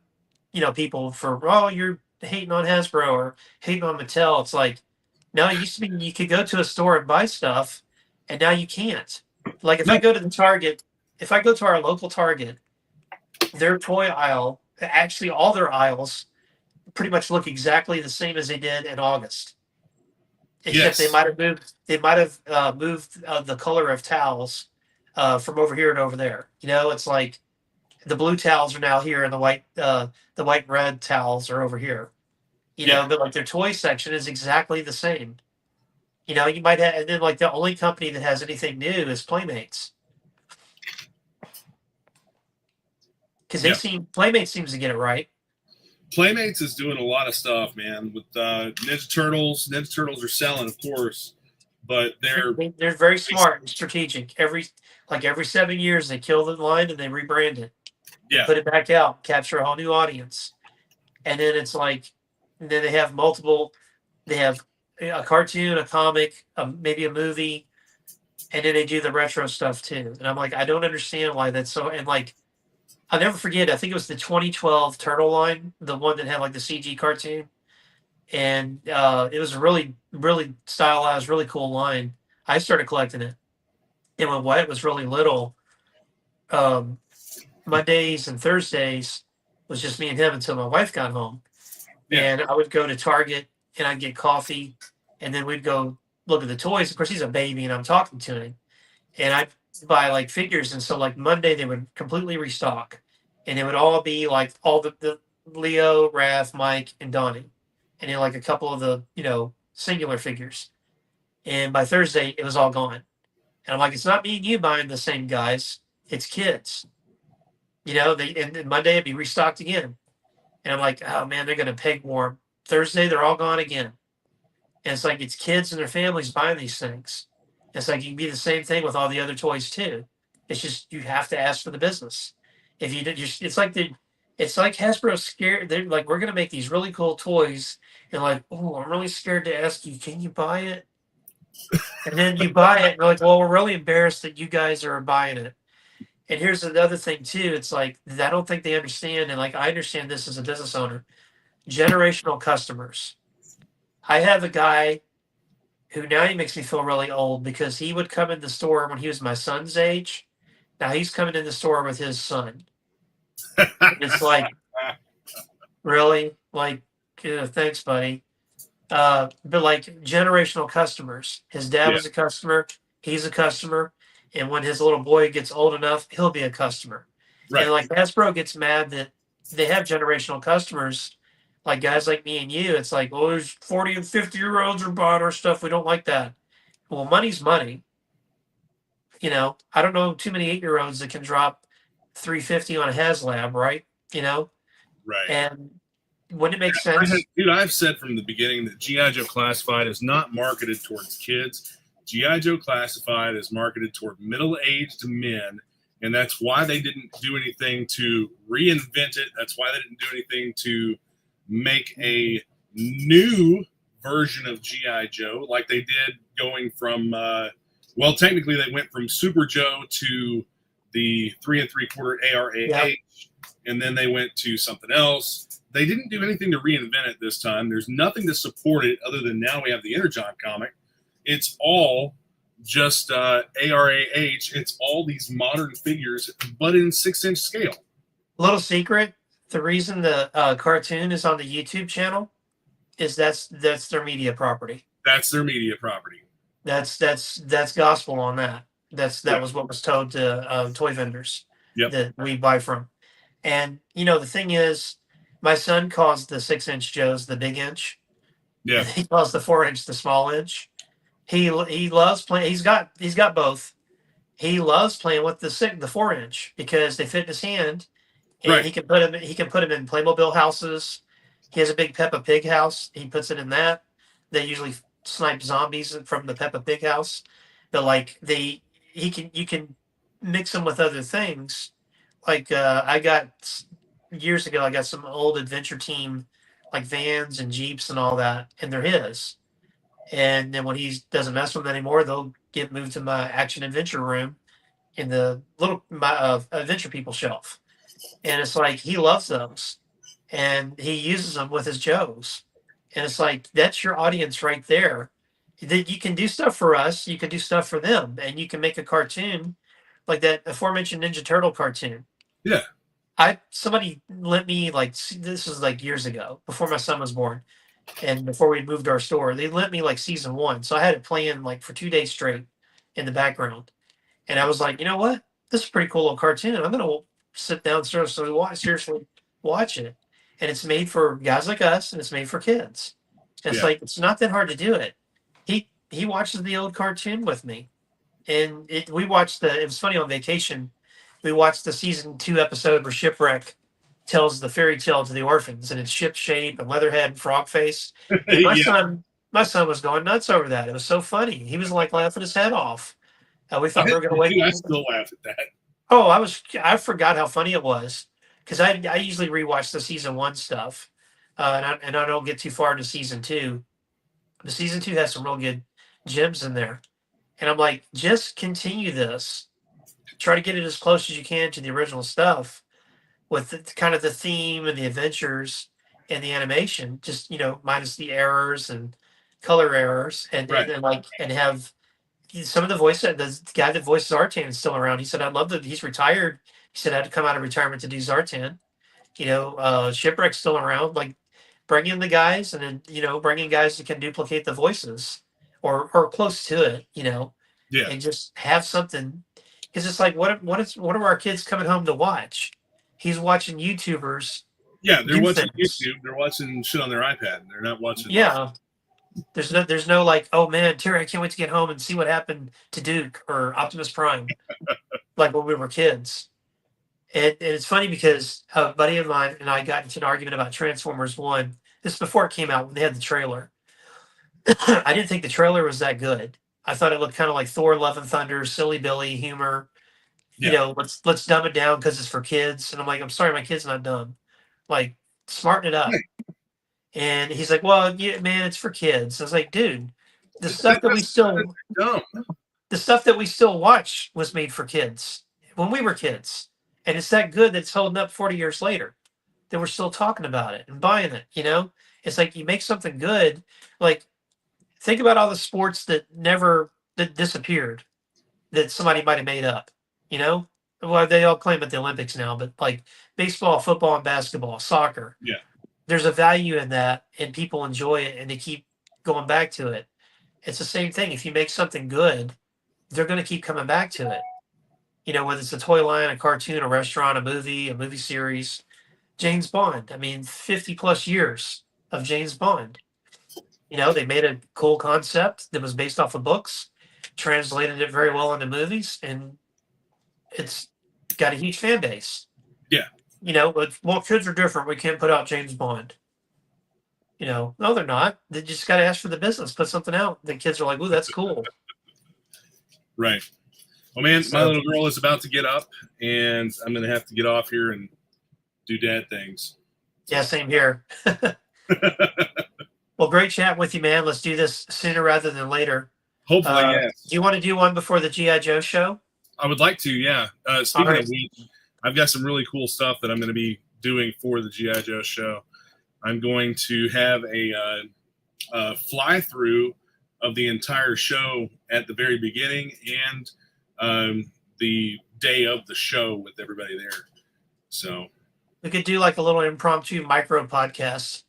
people for, oh, you're hating on Hasbro or hating on Mattel. It's like, no, it used to be you could go to a store and buy stuff, and now you can't. Like if I No. go to the Target, if I go to our local Target, their toy aisle, actually all their aisles pretty much look exactly the same as they did in August. Except they Yes. might have moved. They might have moved the color of towels from over here to over there. It's like the blue towels are now here, and the white and red towels are over here. Yeah. But like their toy section is exactly the same. You might have, and then like the only company that has anything new is Playmates, because Yeah. Playmates seems to get it right. Playmates is doing a lot of stuff, man. With Ninja Turtles. Ninja Turtles are selling, of course, but They're very smart and strategic. Every 7 years they kill the line and they rebrand it. yeah, Put it back out, capture a whole new audience. And then it's like, and then they have multiple, they have a cartoon, a comic, maybe a movie, and then they do the retro stuff too. And I'm like, I don't understand why that's so. And like, I'll never forget, I think it was the 2012 Turtle line, the one that had like the CG cartoon. And it was a really, really stylized, really cool line. I started collecting it. And when Wyatt was really little, um, Mondays and Thursdays was just me and him until my wife got home. yeah, And I would go to Target and I'd get coffee, and then we'd go look at the toys. Of course, he's a baby, and I'm talking to him, and I'd buy like figures. And so, like Monday, they would completely restock, and it would all be like all the Leo, Raph, Mike, and Donnie, and then like a couple of the singular figures. And by Thursday, it was all gone. And I'm like, it's not me and you buying the same guys; it's kids. And then Monday it'd be restocked again. And I'm like, oh man, they're gonna peg warm. Thursday, they're all gone again. And it's like it's kids and their families buying these things. It's like you can be the same thing with all the other toys too. It's just you have to ask for the business. If you did, it's like Hasbro's scared. They're like, we're gonna make these really cool toys, and like, oh, I'm really scared to ask you, can you buy it? And then you buy it, and they're like, well, we're really embarrassed that you guys are buying it. And here's another thing too. It's like I don't think they understand, and like I understand this as a business owner. Generational customers. I have a guy who now he makes me feel really old because he would come in the store when he was my son's age. Now he's coming in the store with his son. It's like, really? Like, thanks, buddy. But like generational customers. His dad yeah. was a customer. He's a customer. And when his little boy gets old enough, he'll be a customer. Right. And like Hasbro gets mad that they have generational customers, like guys like me and you. It's like, oh, there's 40 and 50-year-olds are buying our stuff. We don't like that. Well, money's money. I don't know too many 8-year-olds that can drop 350 on a HasLab, right? Right. And wouldn't it make sense? Dude, I've said from the beginning that GI Joe Classified is not marketed towards kids. GI Joe Classified is marketed toward middle-aged men, and that's why they didn't do anything to reinvent it. That's why they didn't do anything to make a new version of GI Joe like they did going from technically they went from Super Joe to the 3 3/4 ARAH, Yep. and then they went to something else. They didn't do anything to reinvent it this time. There's nothing to support it other than now we have the Energon comic. It's all just ARAH. It's all these modern figures, but in 6-inch scale. Little secret: the reason the cartoon is on the YouTube channel is that's their media property. That's their media property. That's gospel on that. That was what was told to toy vendors Yep. that we buy from. And the thing is, my son calls the 6-inch Joes the big inch, Yeah. and he calls the 4-inch the small inch. He loves playing. He's got both. He loves playing with the 4-inch because they fit in his hand, and Right. he can put them in Playmobil houses. He has a big Peppa Pig house. He puts it in that. They usually snipe zombies from the Peppa Pig house, but like you can mix them with other things. Like I got years ago, I got some old adventure team like vans and jeeps and all that, and they're his. And then when he doesn't mess with them anymore, they'll get moved to my action adventure room in the little my adventure people shelf. And it's like he loves those, and he uses them with his Joes. And it's like that's your audience right there. That you can do stuff for us, you can do stuff for them, and you can make a cartoon like that aforementioned Ninja Turtle cartoon. Yeah. Somebody lent me this was like years ago before my son was born and before we moved our store. They lent me like season 1, so I had it playing like for 2 days straight in the background. And I was like, you know what? This is a pretty cool little cartoon. I'm gonna sit down and seriously watch it. And it's made for guys like us, and it's made for kids. And it's Yeah. like it's not that hard to do it. He watches the old cartoon with me, and we watched the. It was funny on vacation. We watched the season 2 episode where Shipwreck tells the fairy tale to the orphans, and it's Ship Shape and Leatherhead and Frogface. And Yeah. my son was going nuts over that. It was so funny. He was like laughing his head off. We thought we were going to wake. I still laugh at that. Oh, I forgot how funny it was because I usually rewatch the season 1 stuff, and I don't get too far into season 2. The season 2 has some real good gems in there, and I'm like, just continue this. Try to get it as close as you can to the original stuff with kind of the theme and the adventures and the animation, just minus the errors and color errors, Right. and have some of the guy that voices Zartan is still around. He said, "I love that he's retired." He said, "I had to come out of retirement to do Zartan." Shipwreck's still around. Like, bring in the guys, and then bring in guys that can duplicate the voices or close to it. Yeah. And just have something. Because it's like, what are our kids coming home to watch? He's watching YouTubers. Yeah, they're watching things. YouTube. They're watching shit on their iPad. They're not watching. Yeah. There's no like, oh man, Terry, I can't wait to get home and see what happened to Duke or Optimus Prime, like when we were kids. And it's funny because a buddy of mine and I got into an argument about Transformers 1. This is before it came out when they had the trailer. I didn't think the trailer was that good. I thought it looked kind of like Thor: Love and Thunder, silly Billy humor. Yeah. Let's dumb it down because it's for kids. And I'm like, I'm sorry, my kid's not dumb. Like, smarten it up. And he's like, well, yeah, man, it's for kids. I was like, dude, the stuff that we still dumb. the stuff that we still watch was made for kids when we were kids. And it's that good that it's holding up 40 years later. That we're still talking about it and buying it, It's like you make something good. Like, think about all the sports that disappeared that somebody might have made up, Well, they all claim at the Olympics now, but like baseball, football, and basketball, soccer. Yeah. There's a value in that, and people enjoy it, and they keep going back to it. It's the same thing. If you make something good, they're going to keep coming back to it. Whether it's a toy line, a cartoon, a restaurant, a movie series. James Bond. I mean, 50 plus years of James Bond. They made a cool concept that was based off of books, translated it very well into movies, and it's got a huge fan base. Yeah. But kids are different. We can't put out James Bond. No, they're not. They just got to ask for the business, put something out. The kids are like, ooh, that's cool. Right. Well, man, my little girl is about to get up, and I'm going to have to get off here and do dad things. Yeah, same here. Well, great chat with you, man. Let's do this sooner rather than later. Hopefully, yes. Do you want to do one before the GiJoe show? I would like to, yeah. Speaking of which, I've got some really cool stuff that I'm going to be doing for the GiJoe show. I'm going to have a fly-through of the entire show at the very beginning and the day of the show with everybody there. So we could do like a little impromptu micro podcast.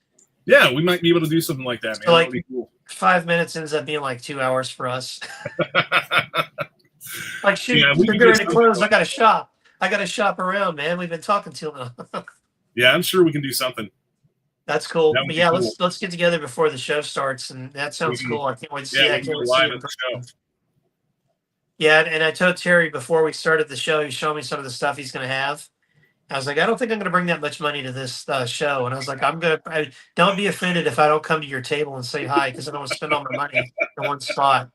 Yeah, we might be able to do something like that, man. So, like, that'd be cool. 5 minutes ends up being like 2 hours for us. Like, shoot, Yeah, we we're can do going to something. close. I got to shop. I got to shop around, man. We've been talking too long. Yeah, I'm sure we can do something. That's cool. That would But be yeah, cool. let's get together before the show starts, and that We sounds can, cool. I can't wait to see. yeah, I we can can't go wait to see live it at in the show. person. Yeah, and I told Terry before we started the show, he's showing me some of the stuff he's going to have. I was like, I don't think I'm going to bring that much money to this show. And I was like, don't be offended if I don't come to your table and say hi, because I don't want to spend all my money in one spot.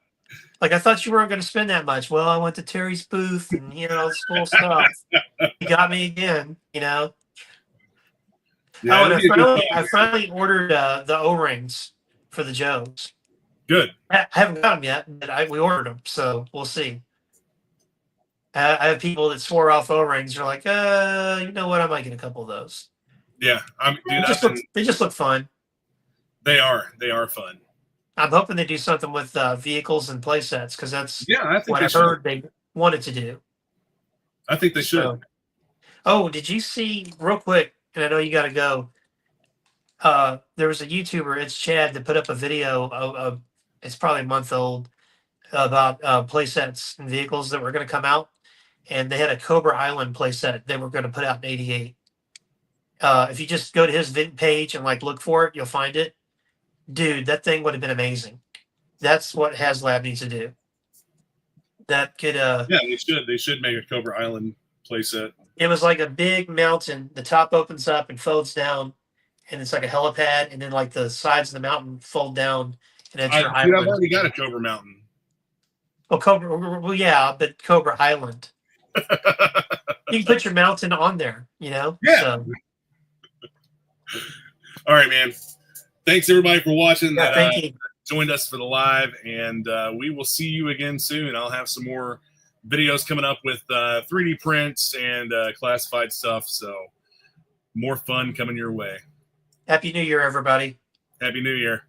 Like, I thought you weren't going to spend that much. Well, I went to Terry's booth and, this cool stuff. He got me again, Yeah, Oh, and it'll be a good time. I finally ordered the O-rings for the Joes. Good. I haven't got them yet, but we ordered them, so we'll see. I have people that swore off O-rings. They're like, you know what? I might get a couple of those. Yeah, They just look fun. They are fun. I'm hoping they do something with vehicles and play sets, because that's I think what they I've should. heard they wanted to do. I think they should. So, oh, did you see real quick? And I know you got to go. There was a YouTuber, it's Chad, that put up a video of it's probably a month old, about play sets and vehicles that were going to come out, and they had a Cobra Island play set they were going to put out in '88. If you just go to his page and look for it, you'll find it. Dude, that thing would have been amazing. That's what HasLab needs to do. That could Yeah, they should make a Cobra Island playset. It was like a big mountain. The top opens up and folds down, and it's like a helipad, and then the sides of the mountain fold down, and it's your island. I've already got a Cobra Mountain. Well, yeah, but Cobra Island. You can put your mountain on there, Yeah. So. All right, man. Thanks everybody for watching. Yeah, thank you. Joined us for the live, and we will see you again soon. I'll have some more videos coming up with 3D prints and classified stuff. So more fun coming your way. Happy New Year, everybody. Happy New Year.